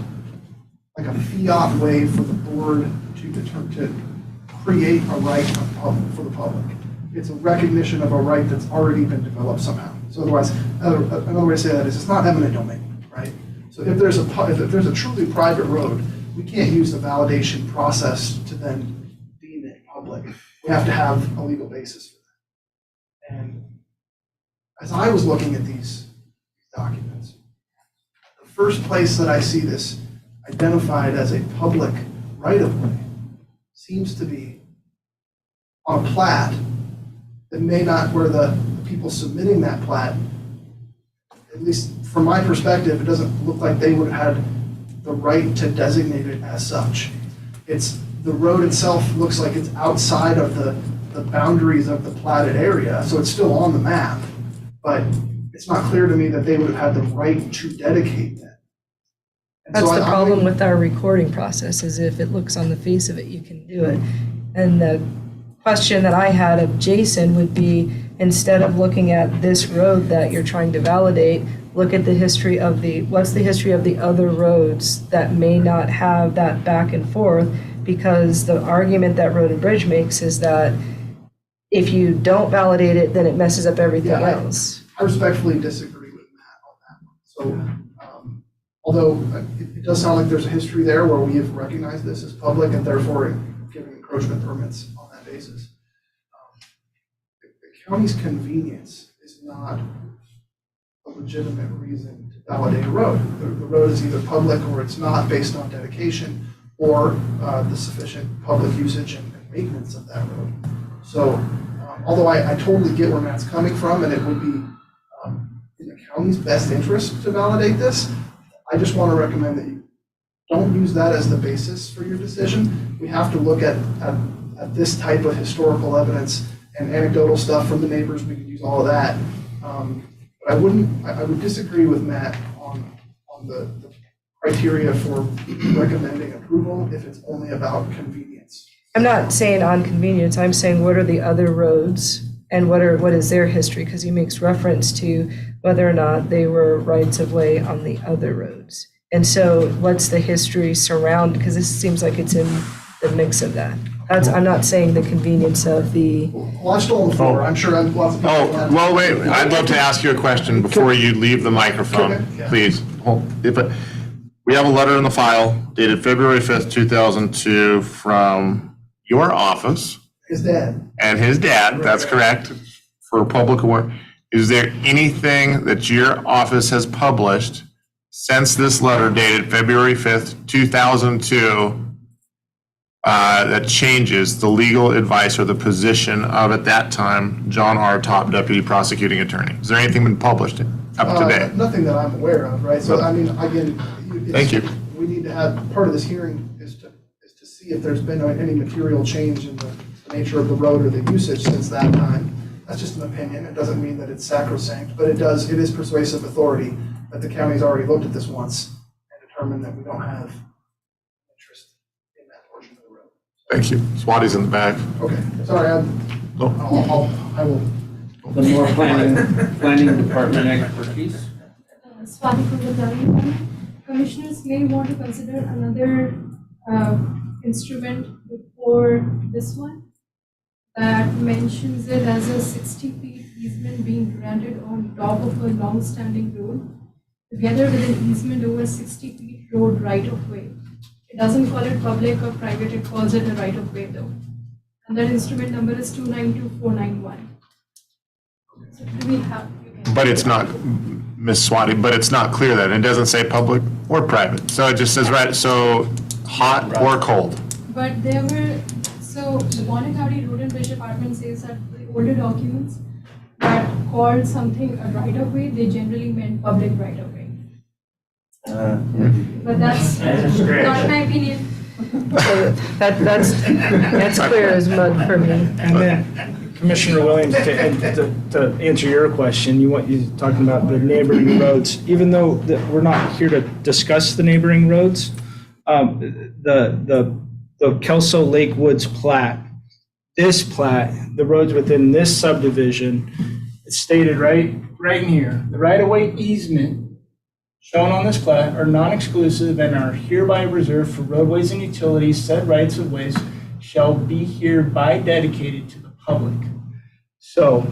like a fiat way for the board to create a right for the public. It's a recognition of a right that's already been developed somehow. So otherwise, another way to say that is it's not eminent domain, right? So if there's a truly private road, we can't use the validation process to then deem it public you have to have a legal basis for that. And as I was looking at these documents, the first place that I see this identified as a public right-of-way seems to be on a plat that may not, where the people submitting that plat, at least from my perspective, it doesn't look like they would have had the right to designate it as such. The road itself looks like it's outside of the boundaries of the platted area, so it's still on the map, but it's not clear to me that they would have had the right to dedicate that. And so That's the I'm problem thinking- with our recording process, is if it looks on the face of it, you can do it. And the question that I had of Jason would be, instead of looking at this road that you're trying to validate, look at the history of what's the history of the other roads that may not have that back and forth? Because the argument that Road and Bridge makes is that if you don't validate it, then it messes up everything Yeah, else. I respectfully disagree with Matt on that one. So, although it does sound like there's a history there where we have recognized this as public and therefore giving encroachment permits on that basis. The county's convenience is not a legitimate reason to validate a road. The road is either public or it's not, based on dedication or the sufficient public usage and maintenance of that road. So, although I totally get where Matt's coming from, and it would be in the county's best interest to validate this, I just want to recommend that you don't use that as the basis for your decision. We have to look at this type of historical evidence and anecdotal stuff from the neighbors. We could use all of that. But I would disagree with Matt on the criteria for recommending approval if it's only about convenience. I'm not saying on convenience, I'm saying what are the other roads and what is their history? Because he makes reference to whether or not they were rights of way on the other roads. And so what's the history surround, because this seems like it's in the mix of that. I'm not saying the convenience of the. Well, I'm still on the floor. I'm sure lots of people. Oh, well, wait, I'd love to ask you a question before you leave the microphone, Yeah. please. We have a letter in the file dated February 5th, 2002 from your office His dad. and his dad, that's correct, for public aware. Is there anything that your office has published since this letter dated February 5th, 2002 that changes the legal advice or the position of, at that time, John R. Top Deputy Prosecuting Attorney? Is there anything been published up to date? Nothing that I'm aware of, right? So, I mean, again. Thank you. We need to have, part of this hearing is to see if there's been any material change in the nature of the road or the usage since that time. That's just an opinion. It doesn't mean that it's sacrosanct, but it is persuasive authority that the county's already looked at this once and determined that we don't have interest in that portion of the road. Thank you. Swati's in the back. Okay, sorry, I will. The more planning department expertise. Swati from the planning department. Commissioners may want to consider another instrument before this one that mentions it as a 60 feet easement being granted on top of a long-standing road, together with an easement over 60 feet road right-of-way. It doesn't call it public or private, it calls it a right-of-way though. And that instrument number is 292491. So do we have? But it's not, Ms. Swati, but it's not clear that. It doesn't say public or private. So it just says, right, so hot or cold. But there were, so the Bonner County Road and Bridge Department says that the older documents that called something a right-of-way, they generally meant public right-of-way. But that's not my opinion. So that's clear as mud for me. And then Commissioner Williams, to answer your question, you're talking about the neighboring roads. Even though we're not here to discuss the neighboring roads, the Kelso Lake Woods plat, this plat, the roads within this subdivision, it's stated right in here. The right-of-way easement shown on this plat are non-exclusive and are hereby reserved for roadways and utilities. Said rights of ways shall be hereby dedicated to the public. So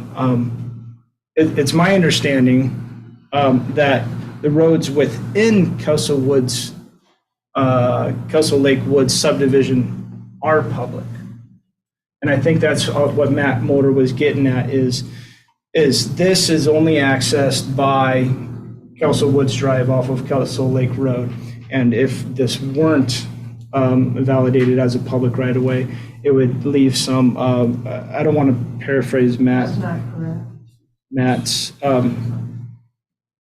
it's my understanding that the roads within Kelso Lake Woods subdivision are public. And I think that's what Matt Mulder was getting at is this is only accessed by Kelso Woods Drive off of Kelso Lake Road. And if this weren't validated as a public right-of-way, it would leave some, I don't want to paraphrase That's not correct. Matt's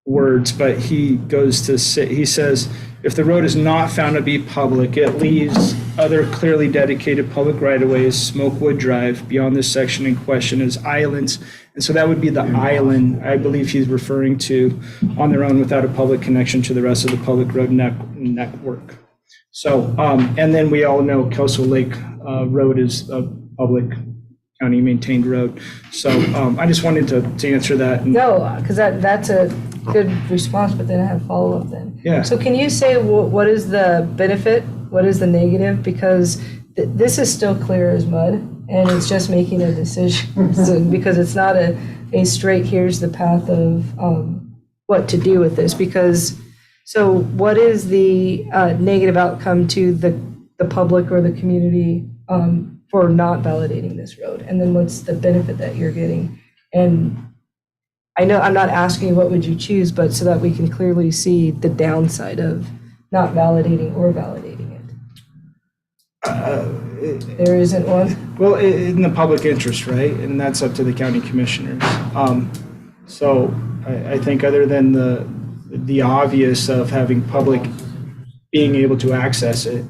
words, but he goes to say, he says, if the road is not found to be public, it leaves other clearly dedicated public right-of-ways, Smokewood Drive, beyond this section in question as islands. And so that would be the island, I believe he's referring to, on their own without a public connection to the rest of the public road network. So, and then we all know Kelso Lake Road is a public county maintained road. So I just wanted to answer that. No, because that's a good response, but then I have follow-up then. Yeah. So can you say what is the benefit? What is the negative? Because this is still clear as mud, and it's just making a decision. So, because it's not a straight, here's the path of what to do with this. Because, so what is the negative outcome to the public or the community for not validating this road? And then what's the benefit that you're getting? And I know I'm not asking you what would you choose, but so that we can clearly see the downside of not validating or validating it. There isn't one? Well, in the public interest, right? And that's up to the county commissioners. So I think other than the obvious of having public being able to access it,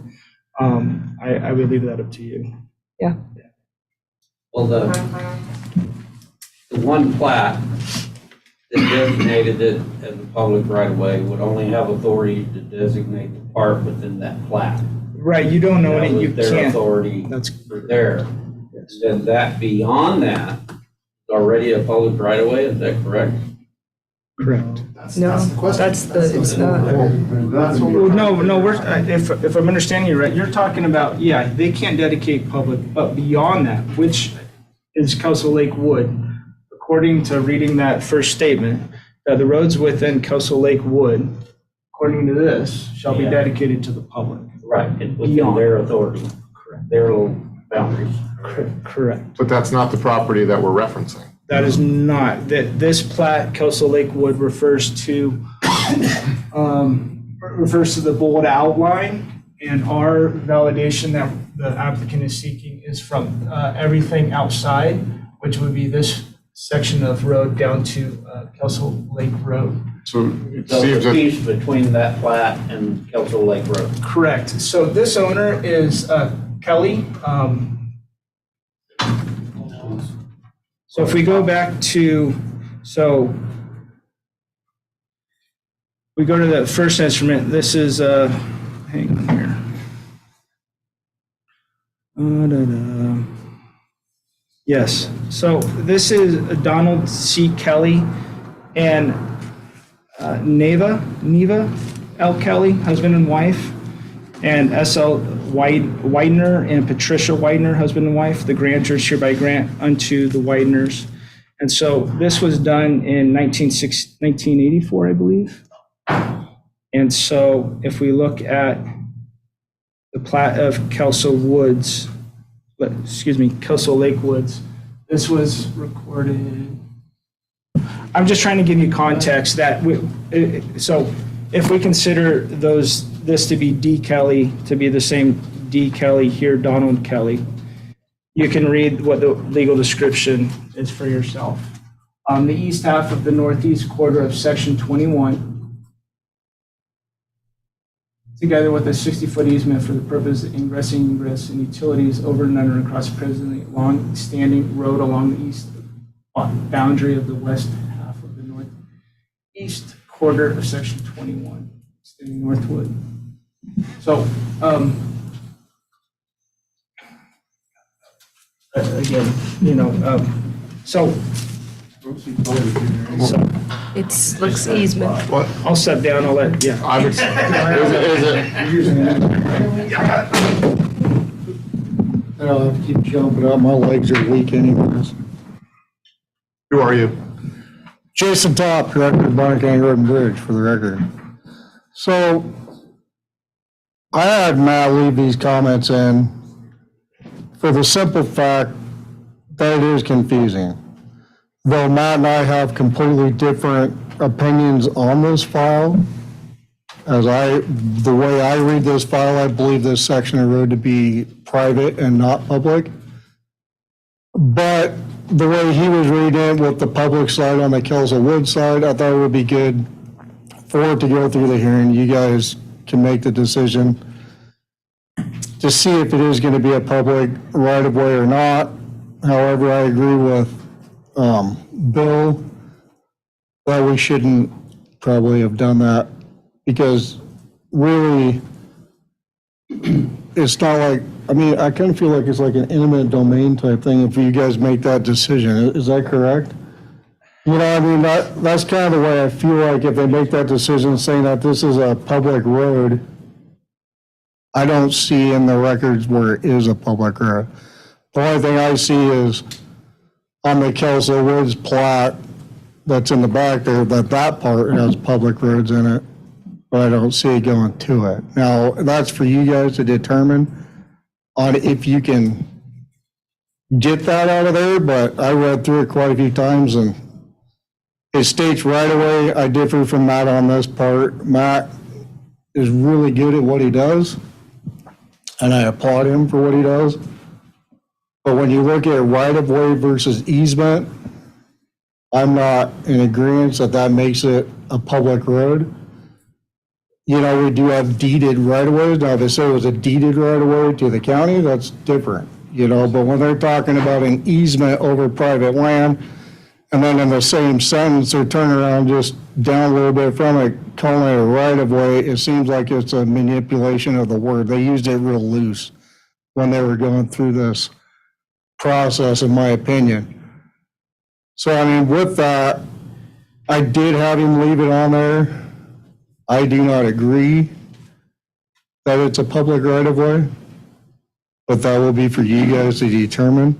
I would leave that up to you. Yeah. Well, the one plat that designated it as a public right-of-way would only have authority to designate the part within that plat. Right, you don't know That any, was you their can't. authority That's for there. Then that beyond that is already a public right-of-way, is that correct? correct. No, That's the question. it's not. That's what Well, we're. no, if I'm understanding you right, you're talking about, yeah, they can't dedicate public, but beyond that, which is Kelso Lake Wood, according to reading that first statement, that the roads within Kelso Lake Wood, according to this, shall be Yeah. dedicated to the public. Right, it's within Beyond. their authority, their little boundaries. Correct. But that's not the property that we're referencing. That is not, that this plat, Kelso Lake Wood, refers to the bold outline, and our validation that the applicant is seeking is from everything outside, which would be this section of road down to Kelso Lake Road. So it So seems the that, piece between that plat and Kelso Lake Road. Correct. So this owner is Kelly. So if we go back to, so we go to the first instrument, this is, hang on here. Yes, so this is Donald C. Kelly and Neva L. Kelly, husband and wife, and S.L. Widener and Patricia Widener, husband and wife. The grantors hereby grant unto the Wideners. And so this was done in 1984, I believe. And so if we look at the plat of Kelso Woods, Kelso Lake Woods, this was recorded. I'm just trying to give you context that so if we consider this to be D. Kelly, to be the same D. Kelly here, Donald Kelly, you can read what the legal description is for yourself. The east half of the northeast quarter of section 21, together with a 60-foot easement for the purpose of ingressing ingress and utilities over and under and across presently long-standing road along the east boundary of the west half of the northeast quarter of section 21, extending northward. So, again, so It looks easement. what, I'll step down, I'll let, yeah. I would, is I'll have to keep jumping up. My legs are weak anyways. who are you? Jason Top, Director of Bonner County Road and Bridge, for the record. So I had Matt leave these comments in for the simple fact that it is confusing. Though Matt and I have completely different opinions on this file, the way I read this file, I believe this section of road to be private and not public. But the way he was reading it with the public side on the Kelso Woods side, I thought it would be good for it to go through the hearing. You guys can make the decision to see if it is going to be a public right-of-way or not. However, I agree with Bill that we shouldn't probably have done that, because really, it's not like, I mean, I kind of feel like it's like an eminent domain type thing if you guys make that decision. Is that correct? You know, I mean, that's kind of the way I feel like if they make that decision saying that this is a public road, I don't see in the records where it is a public road. The only thing I see is on the Kelso Woods plat that's in the back there, that part has public roads in it, but I don't see it going to it. Now, that's for you guys to determine on if you can get that out of there, but I read through it quite a few times and it states right away, I differ from Matt on this part. Matt is really good at what he does, and I applaud him for what he does. But when you look at right-of-way versus easement, I'm not in agreement that makes it a public road. You know, we do have deeded right-of-ways. Now, if they say it was a deeded right-of-way to the county, that's different, you know, but when they're talking about an easement over private land, and then in the same sentence, they're turning around just down a little bit from it, calling it a right-of-way, it seems like it's a manipulation of the word. They used it real loose when they were going through this process, in my opinion. So, I mean, with that, I did have him leave it on there. I do not agree that it's a public right-of-way, but that will be for you guys to determine,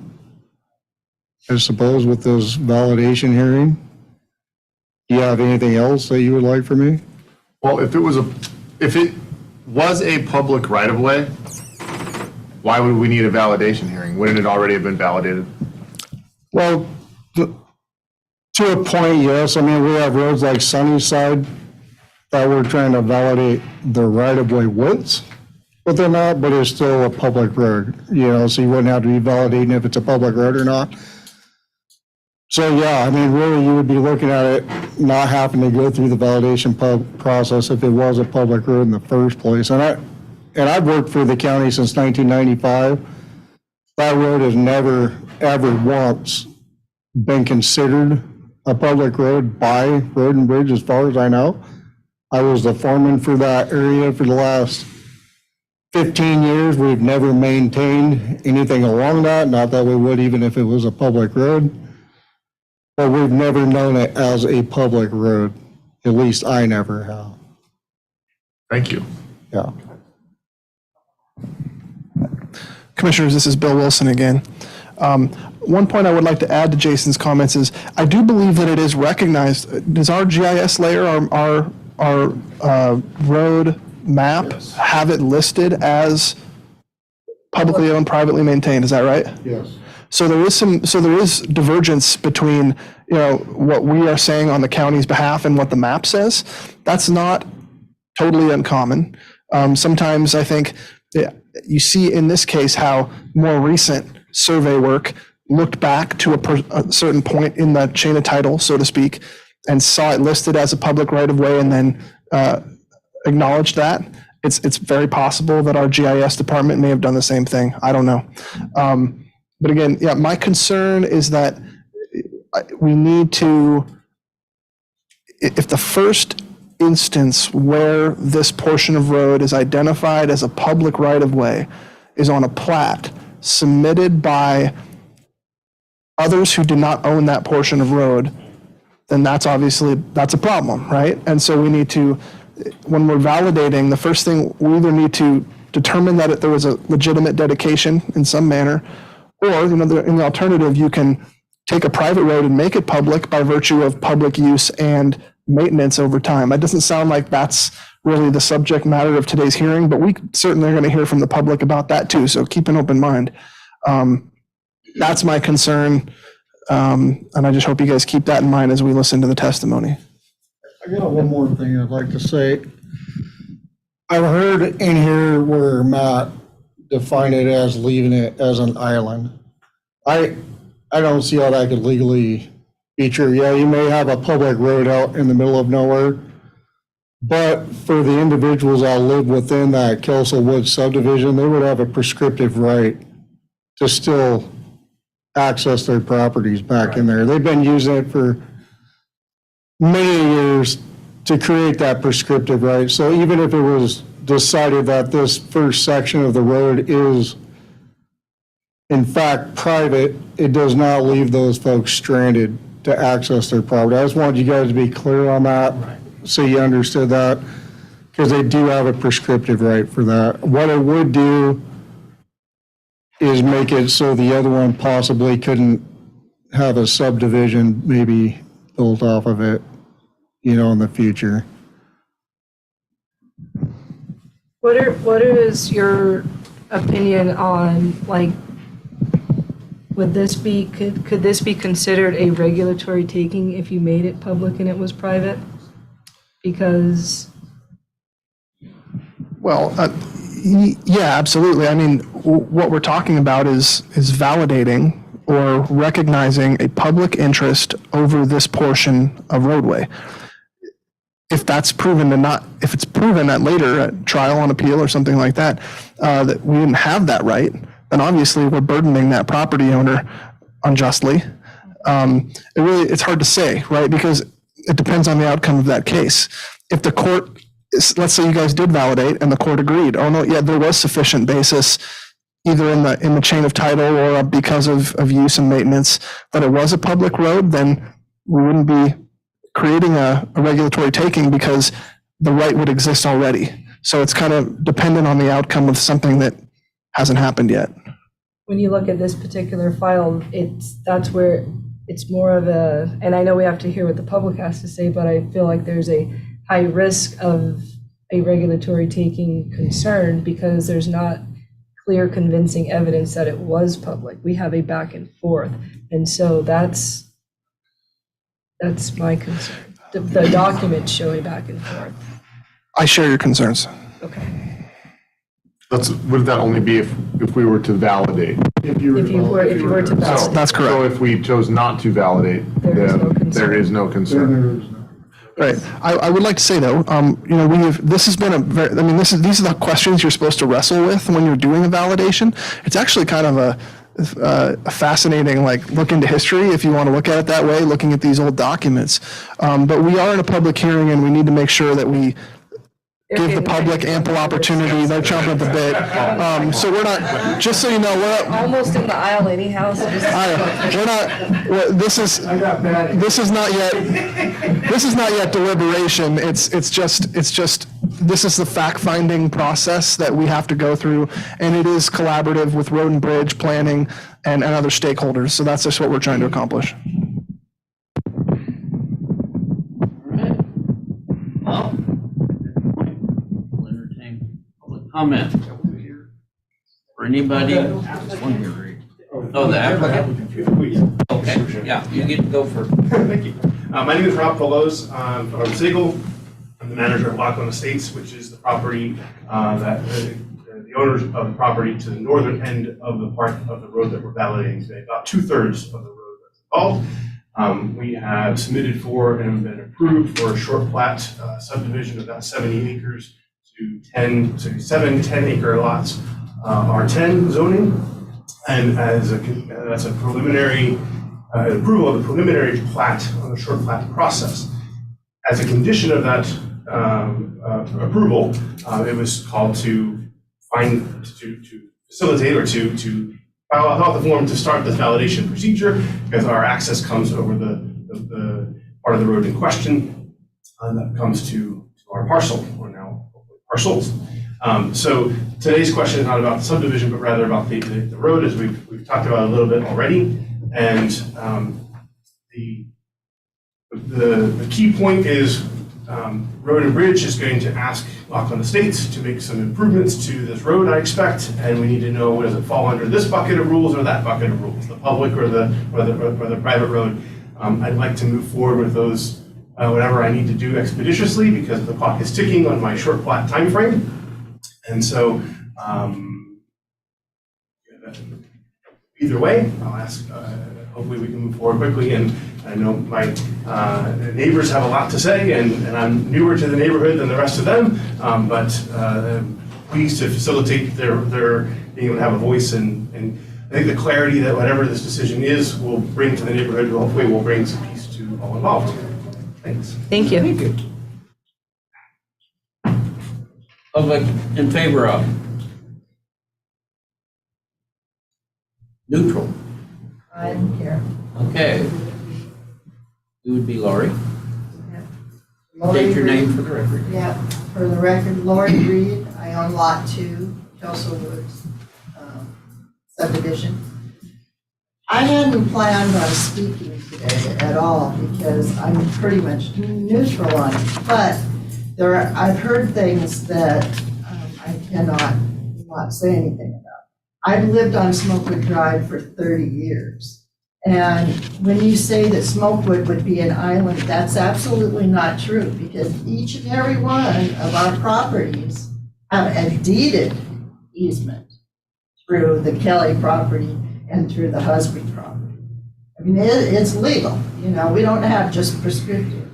I suppose, with this validation hearing. Do you have anything else that you would like from me? Well, if it was a public right-of-way, why would we need a validation hearing? Wouldn't it already have been validated? Well, to a point, yes. I mean, we have roads like Sunnyside that we're trying to validate the right-of-way widths, but they're not, but it's still a public road, you know, so you wouldn't have to be validating if it's a public road or not. So, yeah, I mean, really, you would be looking at it not having to go through the validation process if it was a public road in the first place. And I've worked for the county since 1995. That road has never, ever once been considered a public road by Road and Bridge, as far as I know. I was the foreman for that area for the last 15 years. We've never maintained anything along that, not that we would even if it was a public road. But we've never known it as a public road. At least I never have. Thank you. Yeah. Commissioners, this is Bill Wilson again. One point I would like to add to Jason's comments is I do believe that it is recognized. Does our GIS layer, our road map, have it listed as publicly owned, privately maintained? Is that right? Yes. So there is divergence between, you know, what we are saying on the county's behalf and what the map says. That's not totally uncommon. Sometimes I think you see in this case how more recent survey work looked back to a certain point in the chain of title, so to speak, and saw it listed as a public right-of-way and then acknowledged that. It's very possible that our GIS department may have done the same thing. I don't know. But again, yeah, my concern is that we need to, if the first instance where this portion of road is identified as a public right-of-way is on a plat submitted by others who did not own that portion of road, then that's a problem, right? And so we need to, when we're validating, the first thing, we either need to determine that there was a legitimate dedication in some manner, or, you know, in the alternative, you can take a private road and make it public by virtue of public use and maintenance over time. It doesn't sound like that's really the subject matter of today's hearing, but we certainly are going to hear from the public about that too, so keep an open mind. That's my concern. And I just hope you guys keep that in mind as we listen to the testimony. I got one more thing I'd like to say. I've heard in here where Matt defined it as leaving it as an island. I don't see how that could legally be true. Yeah, you may have a public road out in the middle of nowhere, but for the individuals that live within that Kelso Woods subdivision, they would have a prescriptive right to still access their properties back in there. They've been using it for many years to create that prescriptive right. So even if it was decided that this first section of the road is in fact private, it does not leave those folks stranded to access their property. I just wanted you guys to be clear on that, so you understood that, because they do have a prescriptive right for that. What it would do is make it so the other one possibly couldn't have a subdivision maybe built off of it, in the future. What is your opinion on, like, could this be considered a regulatory taking if you made it public and it was private? Because. Well, yeah, absolutely. I mean, what we're talking about is validating or recognizing a public interest over this portion of roadway. If it's proven that later at trial on appeal or something like that, that we didn't have that right, then obviously we're burdening that property owner unjustly. It's hard to say, right? Because it depends on the outcome of that case. If the court, let's say you guys did validate and the court agreed, oh no, yeah, there was sufficient basis either in the chain of title or because of use and maintenance that it was a public road, then we wouldn't be creating a regulatory taking because the right would exist already. So it's kind of dependent on the outcome of something that hasn't happened yet. When you look at this particular file, that's where it's more of a, and I know we have to hear what the public has to say, but I feel like there's a high risk of a regulatory taking concern because there's not clear convincing evidence that it was public. We have a back and forth. And so that's my concern. The documents show a back and forth. I share your concerns. Okay. Would that only be if we were to validate? If you were to validate. That's correct. So if we chose not to validate, then there is no concern. Right. I would like to say though, this has been these are the questions you're supposed to wrestle with when you're doing a validation. It's actually kind of a fascinating, look into history, if you want to look at it that way, looking at these old documents. But we are in a public hearing and we need to make sure that we give the public ample opportunity. They're chomping at the bit. So we're not, just so you know, we're almost in the aisle anyhow. So this is not yet deliberation. It's just this is the fact-finding process that we have to go through, and it is collaborative with road and bridge planning and other stakeholders. So that's just what we're trying to accomplish. Well, we'll entertain public comment. For anybody? Oh, the applicant? Okay, yeah, you get to go first. Thank you. My name is Rob Pelos. I'm from Siegel. I'm the manager of Lockland Estates, which is the property that the owners of the property to the northern end of the part of the road that we're validating today. About 2/3 of the road that's involved. We have submitted for and been approved for a short plat subdivision of about 70 acres to 7 10-acre lots, R10 zoning, and that's a preliminary approval of the preliminary plat on the short plat process. As a condition of that approval, it was called to facilitate or to file out the form to start this validation procedure, because our access comes over the part of the road in question that comes to our parcel, or now parcels. So today's question is not about the subdivision, but rather about the road, as we've talked about a little bit already. And the key point is Road and Bridge is going to ask Rockland Estates to make some improvements to this road, I expect, and we need to know, does it fall under this bucket of rules or that bucket of rules, the public or the private road? I'd like to move forward with those, whatever I need to do expeditiously, because the clock is ticking on my short plat timeframe. And so, either way, I'll ask, hopefully we can move forward quickly. And I know my neighbors have a lot to say, and I'm newer to the neighborhood than the rest of them, but pleased to facilitate their being able to have a voice. And I think the clarity that whatever this decision is will bring to the neighborhood, hopefully will bring some peace to all involved. Thanks. Thank you. Thank you. Public in favor of? Neutral. I'm here. Okay. You would be Laurie. Lori State your Reed. name for the record. Yeah, for the record, Lori Reed. I own Lot 2, Kelso Woods subdivision. I hadn't planned on speaking today at all because I'm pretty much neutral on it. But I've heard things that I cannot not say anything about. I've lived on Smokewood Drive for 30 years. And when you say that Smokewood would be an island, that's absolutely not true, because each and every one of our properties have a deeded easement through the Kelly property and through the Husby property. I mean, it's legal, you know, we don't have just prescriptive.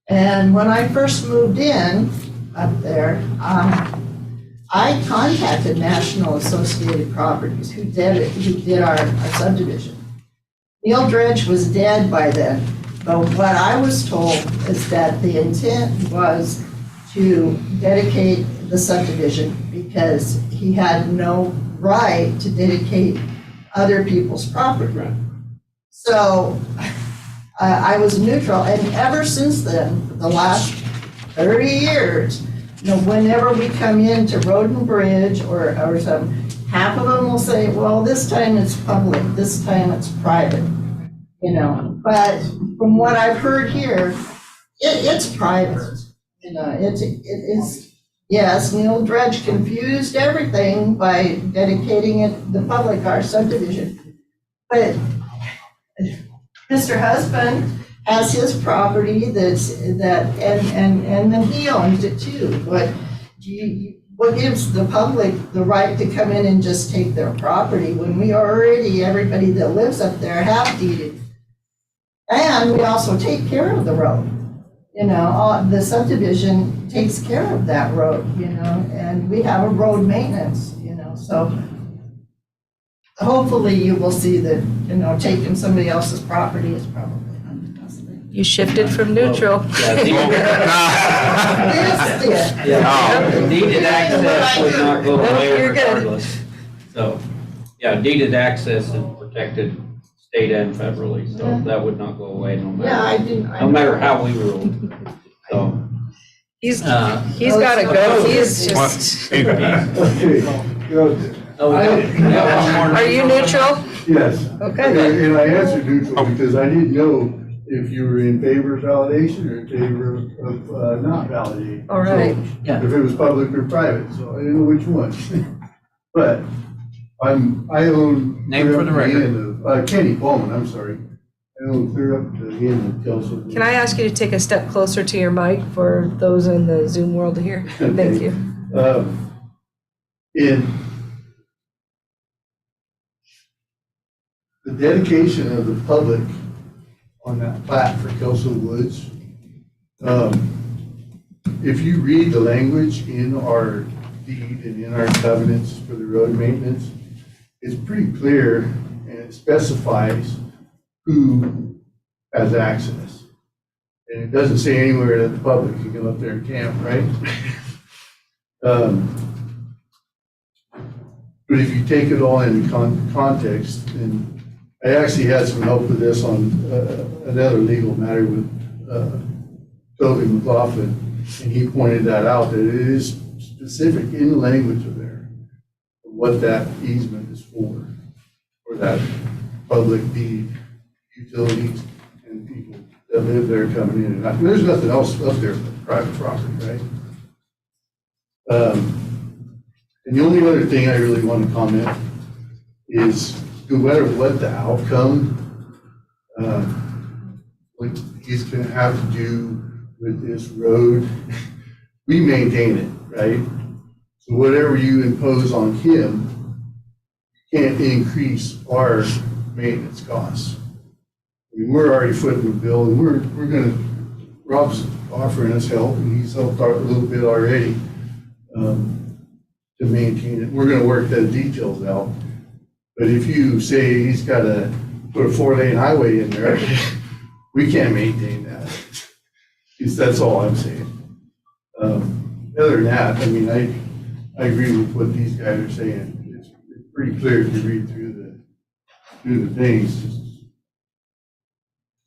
And when I first moved in up there, I contacted National Associated Properties, who did our subdivision. Neil Dredge was dead by then, but what I was told is that the intent was to dedicate the subdivision because he had no right to dedicate other people's property. Right. So I was neutral, and ever since then, for the last 30 years, you know, whenever we come into Road and Bridge or something, half of them will say, well, this time it's public, this time it's private, you know. But from what I've heard here, it's private, you know. It is, yes, Neil Dredge confused everything by dedicating it the public, our subdivision. But Mr. Husband has his property and then he owns it too. But what gives the public the right to come in and just take their property when we already, everybody that lives up there have deeded? And we also take care of the road. You know, the subdivision takes care of that road, you know, and we have a road maintenance, you know, so hopefully you will see that, you know, taking somebody else's property is probably not the best thing. You shifted from neutral. Deeded access would not go away You're good. regardless. So, yeah, deeded access is protected state and federally, so that would not go away no matter how we ruled. So. He's gotta go. He's just. Are you neutral? Yes. Okay. And I answered neutral because I didn't know if you were in favor of validation or in favor of not validating. All right. So, if it was public or private, so I didn't know which one. But I own. Name for the record. Kenny Bowman, I'm sorry. I own clear up to the end of Kelso. Can I ask you to take a step closer to your mic for those in the Zoom world to hear? Thank you. In the dedication of the public on that plat for Kelso Woods, if you read the language in our deed and in our covenants for the road maintenance, it's pretty clear and it specifies who has access. And it doesn't say anywhere that the public can go up there and camp, right? But if you take it all into context, and I actually had some help with this on another legal matter with Toby McLaughlin, and he pointed that out, that it is specific in the language of there, what that easement is for that public deed, utilities, and people that live there coming in and out. There's nothing else up there but private property, right? And the only other thing I really want to comment is no matter what the outcome, what he's going to have to do with this road, we maintain it, right? So whatever you impose on him, you can't increase our maintenance costs. I mean, we're already footing the bill, and we're gonna, Rob's offering us help, and he's helped a little bit already to maintain it. We're gonna work the details out. But if you say he's gotta put a 4-lane highway in there, we can't maintain that. Because that's all I'm saying. Other than that, I mean, I agree with what these guys are saying. It's pretty clear if you read through the things.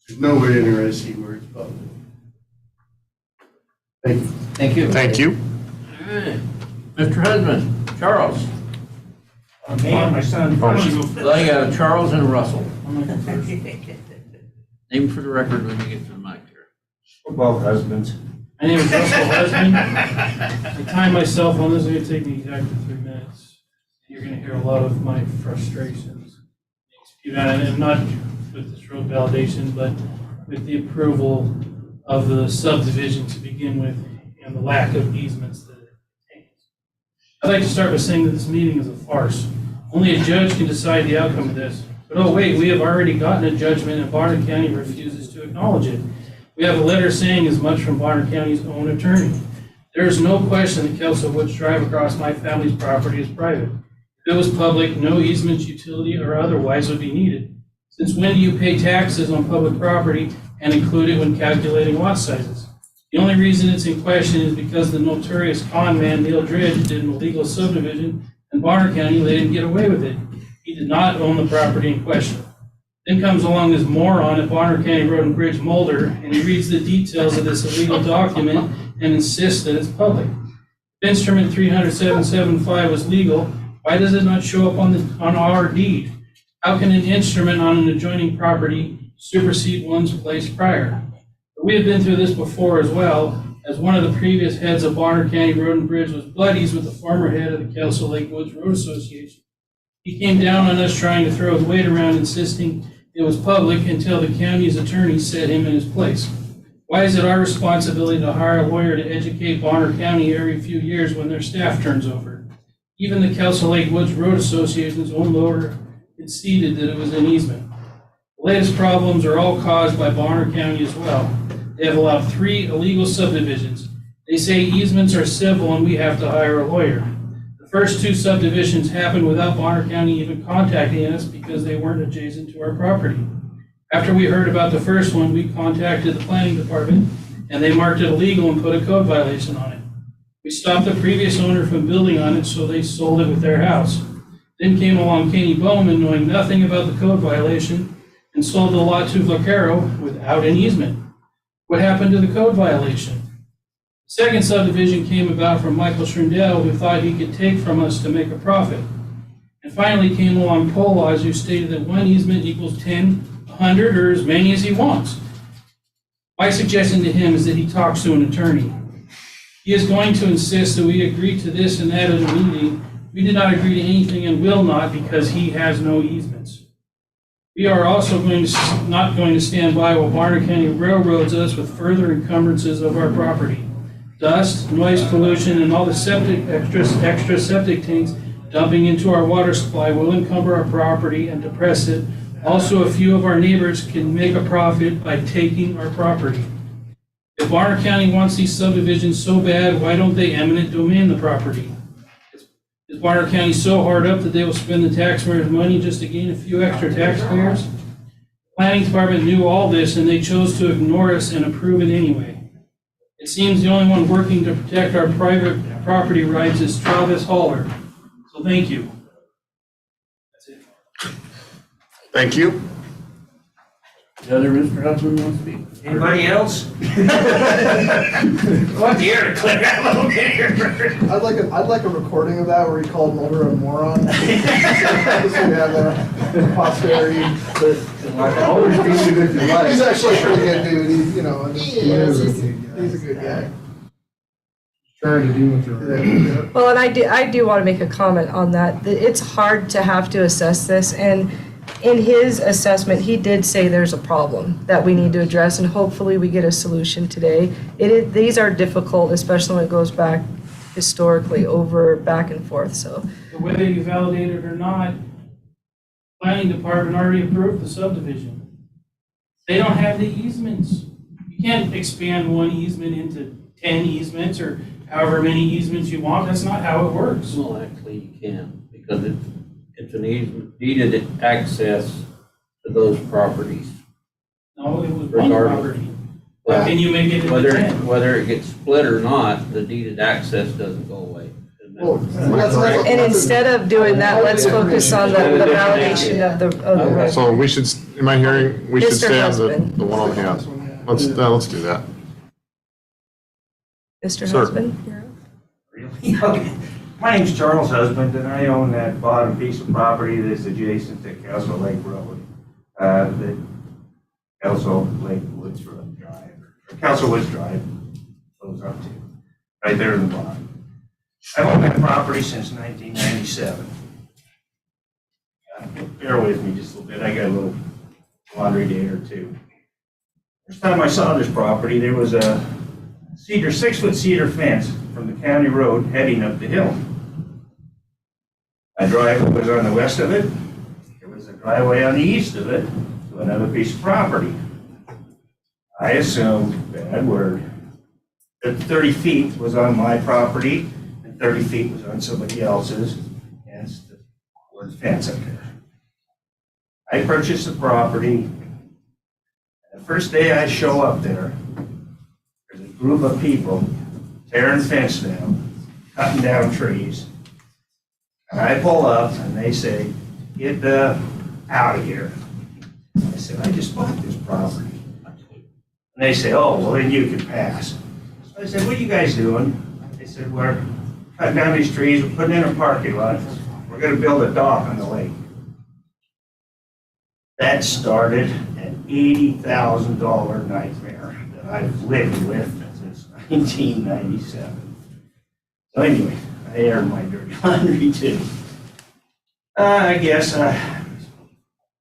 There's nowhere in there I see where it's public. Thank you. Thank you. Thank you. All right. Mr. Husband, Charles. Me and my son. Well, you got a Charles and a Russell. Name for the record when you get to the mic here. We're both husbands. My name is Russell Husband. I time myself on this, it's gonna take me exactly 3 minutes. You're gonna hear a lot of my frustrations. And not with this road validation, but with the approval of the subdivision to begin with and the lack of easements that it contains. I'd like to start by saying that this meeting is a farce. Only a judge can decide the outcome of this. But oh wait, we have already gotten a judgment and Bonner County refuses to acknowledge it. We have a letter saying as much from Bonner County's own attorney. There is no question that Kelso Woods Drive across my family's property is private. If it was public, no easements, utility, or otherwise would be needed. Since when do you pay taxes on public property and include it when calculating lot sizes? The only reason it's in question is because the notorious con man Neil Dridge did an illegal subdivision in Bonner County, let him get away with it. He did not own the property in question. Then comes along this moron at Bonner County Road and Bridge, Mulder, and he reads the details of this illegal document and insists that it's public. If instrument 30775 was legal, why does it not show up on our deed? How can an instrument on an adjoining property supersede one's place prior? But we have been through this before as well, as one of the previous heads of Bonner County Road and Bridge was buddies with the former head of the Kelso Lake Woods Road Association. He came down on us trying to throw his weight around, insisting it was public until the county's attorney set him in his place. Why is it our responsibility to hire a lawyer to educate Bonner County every few years when their staff turns over? Even the Kelso Lake Woods Road Association's own lawyer conceded that it was an easement. The latest problems are all caused by Bonner County as well. They have allowed 3 illegal subdivisions. They say easements are civil and we have to hire a lawyer. The first 2 subdivisions happened without Bonner County even contacting us because they weren't adjacent to our property. After we heard about the first one, we contacted the planning department and they marked it illegal and put a code violation on it. We stopped the previous owner from building on it, so they sold it with their house. Then came along Kenny Bowman, knowing nothing about the code violation, and sold the lot to Vaquero without an easement. What happened to the code violation? The second subdivision came about from Michael Shrindell, who thought he could take from us to make a profit. And finally came along Polaz, who stated that 1 easement equals 10, 100, or as many as he wants. My suggestion to him is that he talks to an attorney. He is going to insist that we agree to this and that at a meeting. We did not agree to anything and will not because he has no easements. We are also not going to stand by while Bonner County railroads us with further encumbrances of our property. Dust, noise pollution, and all the extra septic tanks dumping into our water supply will encumber our property and depress it. Also, a few of our neighbors can make a profit by taking our property. If Bonner County wants these subdivisions so bad, why don't they eminent domain the property? Is Bonner County so hard up that they will spend the taxpayers' money just to gain a few extra taxpayers? The planning department knew all this and they chose to ignore us and approve it anyway. It seems the only one working to protect our private property rights is Travis Haller. So thank you. That's it. Thank you. The other Mr. Husband wants to speak? Anybody else? Want the air to clear out a little bit here. I'd like a recording of that where he called Mulder a moron. Just so we have that in posterity. But Always be a good guy. He's actually a pretty good dude, he's, you know, He is. he's a good guy. Trying to do with your. Well, and I do want to make a comment on that. It's hard to have to assess this, and in his assessment, he did say there's a problem that we need to address, and hopefully we get a solution today. These are difficult, especially when it goes back historically over back and forth, so. But whether you validate it or not, planning department already approved the subdivision. They don't have the easements. You can't expand one easement into 10 easements or however many easements you want. That's not how it works. Well, actually, you can, because it's an easement, deeded access to those properties. No, it was one Regardless. property. Well, Can you make it into 10? Whether it gets split or not, the deeded access doesn't go away. Well, And instead of doing that, let's focus on the validation of the road. So we should, am I hearing, we should Mr. stay on Husband. the one on hand? Let's do that. Mr. Sir. Husband? you're up. Okay. My name's Charles Husband, and I own that bottom piece of property that's adjacent to Castle Lake Road. The Castle Lake Woods Road Drive, or Castle Woods Drive, goes up to, right there in the bottom. I've owned that property since 1997. Bear with me just a little bit, I got a little laundry day or two. First time I saw this property, there was a 6-foot cedar fence from the county road heading up the hill. My driveway was on the west of it. There was a driveway on the east of it to another piece of property. I assumed, bad word, that 30 feet was on my property and 30 feet was on somebody else's, hence the word fence up there. I purchased the property. The first day I show up there, there's a group of people tearing fence down, cutting down trees. And I pull up and they say, get out of here. I said, I just bought this property. And they say, oh, well then you can pass. So I said, what are you guys doing? They said, we're cutting down these trees, we're putting in a parking lot. We're gonna build a dock on the lake. That started an $80,000 nightmare that I've lived with since 1997. So anyway, I aired my dirty laundry too. I guess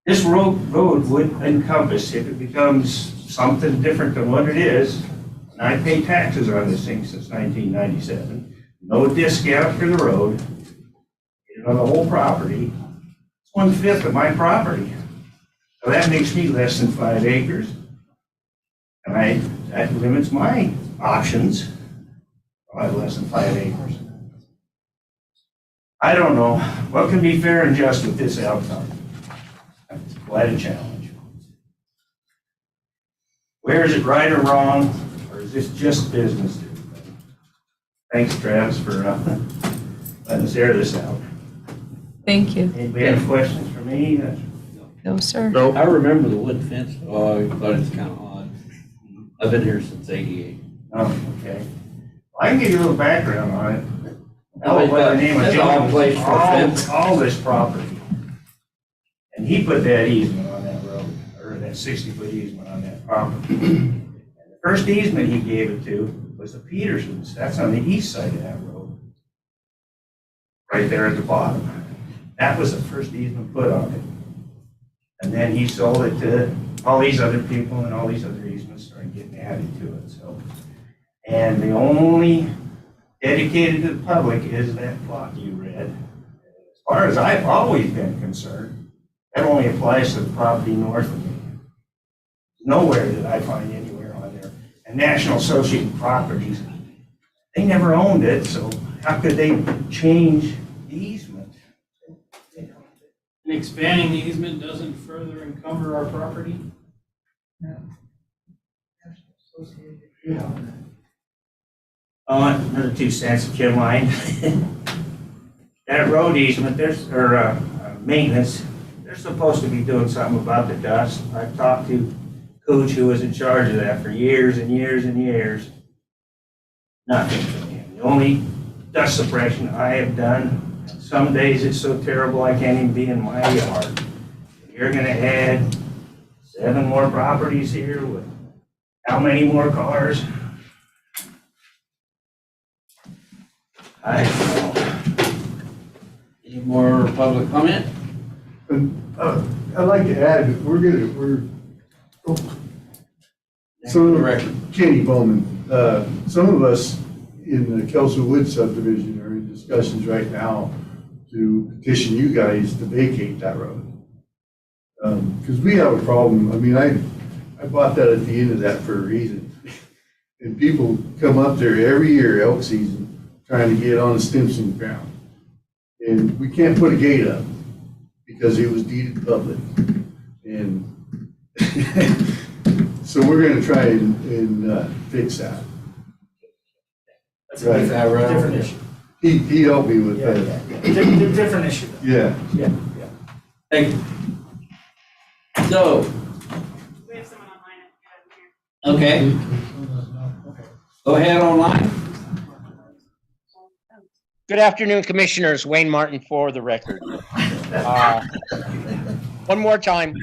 this road would encompass, if it becomes something different than what it is, and I pay taxes on this thing since 1997, no discount for the road, on the whole property, it's 1/5 of my property. So that makes me less than 5 acres. And that limits my options. I have less than 5 acres. I don't know what can be fair and just with this outcome. It's quite a challenge. Where is it right or wrong, or is this just business? Thanks, Travis, for letting us air this out. Thank you. Anybody have questions for me? No, sir. I remember the wood fence, I thought it's kind of odd. I've been here since '88. Oh, okay. Well, I can give you a little background on it. Oh, By the name of that's an odd place for a fence. all this property. And he put that easement on that road, or that 60-foot easement on that property. And the first easement he gave it to was the Petersons. That's on the east side of that road. Right there at the bottom. That was the first easement put on it. And then he sold it to all these other people, and all these other easements started getting added to it, so. And the only dedicated to the public is that plot you read. As far as I've always been concerned, that only applies to the property north of me. Nowhere did I find anywhere on there. And National Associated Properties, they never owned it, so how could they change the easement? And expanding the easement doesn't further encumber our property? Another 2 cents, Jim Line. That road easement, maintenance, they're supposed to be doing something about the dust. I've talked to Cooch, who was in charge of that for years and years and years. Nothing from him. The only dust suppression I have done, some days it's so terrible I can't even be in my yard. You're gonna add 7 more properties here with how many more cars? I don't know. Any more public comment? I'd like to add, we're, Kenny Bowman, some of us in the Kelso Woods subdivision are in discussions right now to petition you guys to vacate that road. Because we have a problem. I mean, I bought that at the end of that for a reason. And people come up there every year, elk season, trying to get on Stimson ground. And we can't put a gate up because it was deeded public. And so we're gonna try and fix that. That's a different issue. He helped me with that. Different issue. Yeah. Yeah. Thank you. So, We have someone online. okay. Go ahead online. Good afternoon, Commissioners. Wayne Martin for the record. One more time.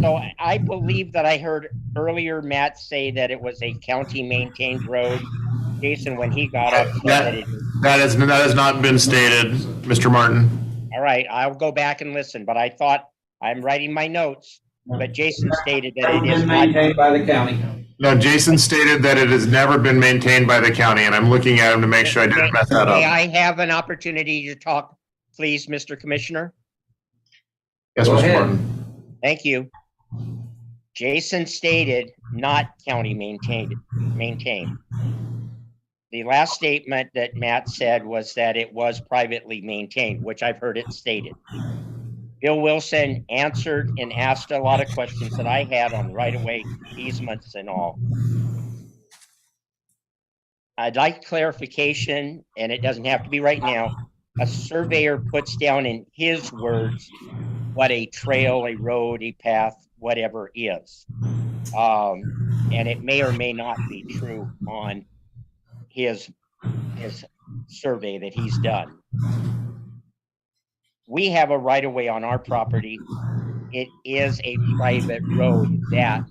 So I believe that I heard earlier Matt say that it was a county-maintained road. Jason, when he got up, said That has not been stated, Mr. Martin. all right, I'll go back and listen, but I thought, I'm writing my notes, but Jason stated that it is Been not. maintained by the county. No, Jason stated that it has never been maintained by the county, and I'm looking at him to make sure I didn't mess that May up. I have an opportunity to talk, please, Mr. Commissioner? Yes, Go Mr. ahead. Martin. Thank you. Jason stated not county maintained. The last statement that Matt said was that it was privately maintained, which I've heard it stated. Bill Wilson answered and asked a lot of questions that I had on right-of-way easements and all. I'd like clarification, and it doesn't have to be right now. A surveyor puts down in his words what a trail, a road, a path, whatever is. And it may or may not be true on his survey that he's done. We have a right-of-way on our property. It is a private road that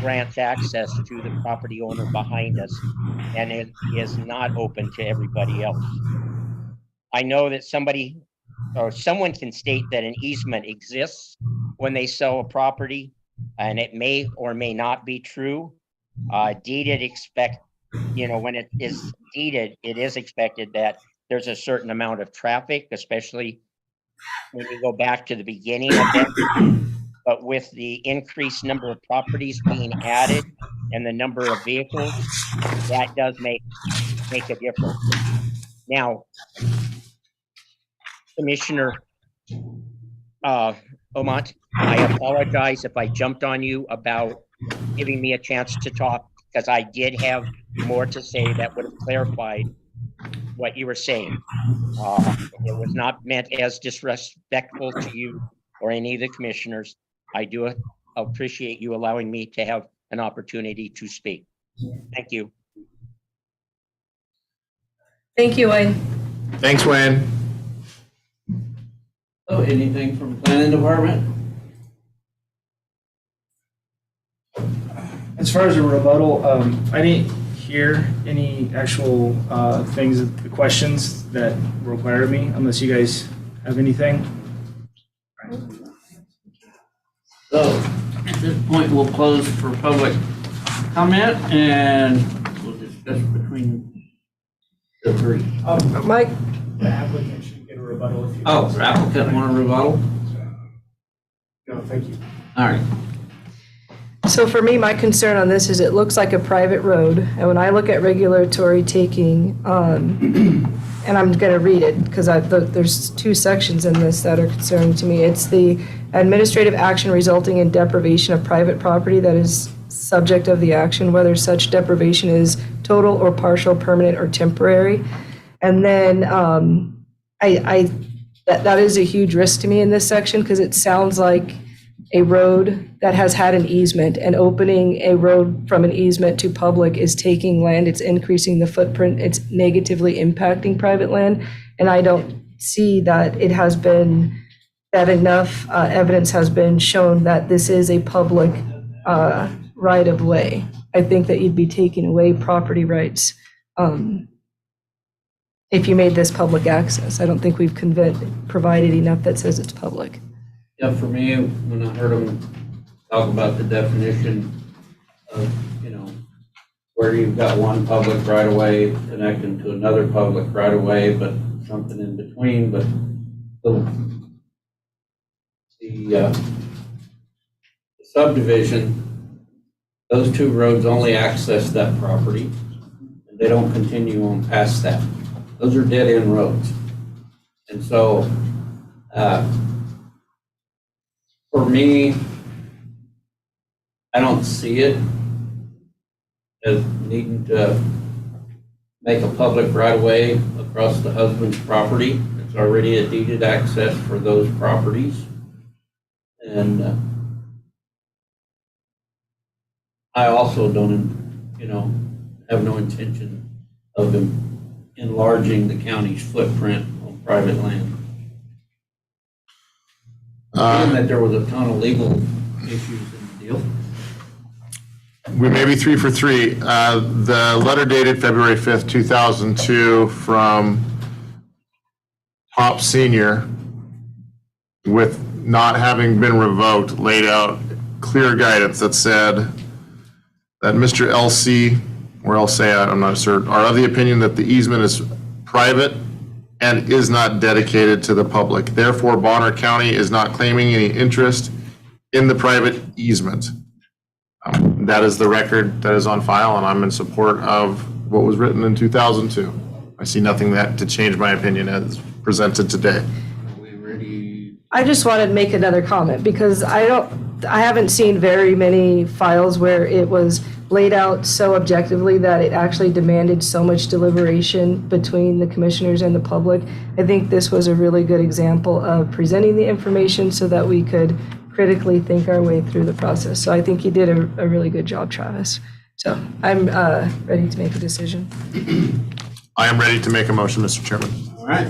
grants access to the property owner behind us, and it is not open to everybody else. I know that somebody or someone can state that an easement exists when they sell a property, and it may or may not be true. Deeded when it is deeded, it is expected that there's a certain amount of traffic, especially when you go back to the beginning of it. But with the increased number of properties being added and the number of vehicles, that does make a difference. Now, Commissioner Omont, I apologize if I jumped on you about giving me a chance to talk, because I did have more to say that would have clarified what you were saying. It was not meant as disrespectful to you or any of the commissioners. I do appreciate you allowing me to have an opportunity to speak. Thank you. Thank you, Wayne. Thanks, Wayne. So anything from the planning department? As far as a rebuttal, I didn't hear any actual the questions that were required of me, unless you guys have anything. So at this point, we'll close for public comment and we'll discuss between the three. Mike? The applicant should get a rebuttal if you. Oh, the applicant want a rebuttal? No, thank you. All right. So for me, my concern on this is it looks like a private road. And when I look at regulatory taking, and I'm going to read it because there's 2 sections in this that are concerning to me. It's the administrative action resulting in deprivation of private property that is subject of the action, whether such deprivation is total or partial, permanent or temporary. And then that is a huge risk to me in this section because it sounds like a road that has had an easement, and opening a road from an easement to public is taking land, it's increasing the footprint, it's negatively impacting private land. And I don't see that it has been that enough evidence has been shown that this is a public right-of-way. I think that you'd be taking away property rights if you made this public access. I don't think we've provided enough that says it's public. Yeah, for me, when I heard them talk about the definition of, where you've got one public right-of-way connecting to another public right-of-way, but something in between, but the subdivision, those two roads only access that property, and they don't continue on past that. Those are dead-end roads. And so, for me, I don't see it as needing to make a public right-of-way across the husband's property. It's already a deeded access for those properties. And I also don't, have no intention of enlarging the county's footprint on private land. And that there was a ton of legal issues in the deal. We may be 3 for 3. The letter dated February 5th, 2002 from Top Senior, with not having been revoked, laid out clear guidance that said that Mr. LC, or LC, I'm not sure, are of the opinion that the easement is private and is not dedicated to the public. Therefore, Bonner County is not claiming any interest in the private easement. That is the record that is on file, and I'm in support of what was written in 2002. I see nothing to change my opinion as presented today. I just wanted to make another comment because I haven't seen very many files where it was laid out so objectively that it actually demanded so much deliberation between the commissioners and the public. I think this was a really good example of presenting the information so that we could critically think our way through the process. So I think you did a really good job, Travis. So I'm ready to make a decision. I am ready to make a motion, Mr. Chairman. All right.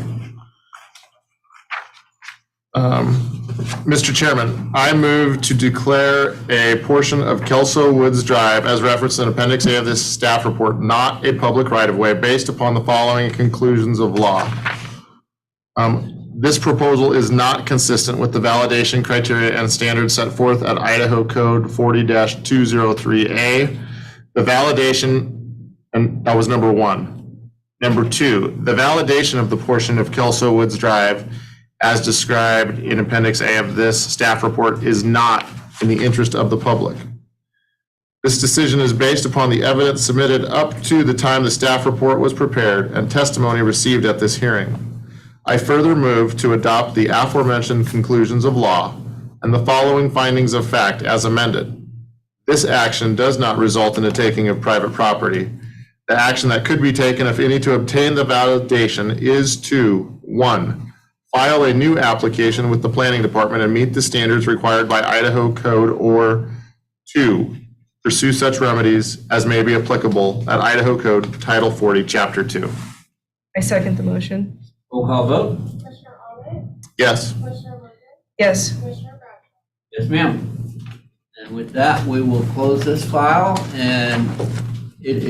Mr. Chairman, I move to declare a portion of Kelso Woods Drive as referenced in Appendix A of this staff report not a public right-of-way based upon the following conclusions of law. This proposal is not consistent with the validation criteria and standards set forth at Idaho Code 40-203A. The validation, and that was number 1. Number 2, the validation of the portion of Kelso Woods Drive as described in Appendix A of this staff report is not in the interest of the public. This decision is based upon the evidence submitted up to the time the staff report was prepared and testimony received at this hearing. I further move to adopt the aforementioned conclusions of law and the following findings of fact as amended. This action does not result in a taking of private property. The action that could be taken, if any, to obtain the validation is to 1, file a new application with the planning department and meet the standards required by Idaho Code, or 2, pursue such remedies as may be applicable at Idaho Code Title 40, Chapter 2. I second the motion. Roll call vote. Commissioner Arnold? Yes. Commissioner Morgan? Yes. Commissioner Bradshaw? Yes, ma'am. And with that, we will close this file, and it is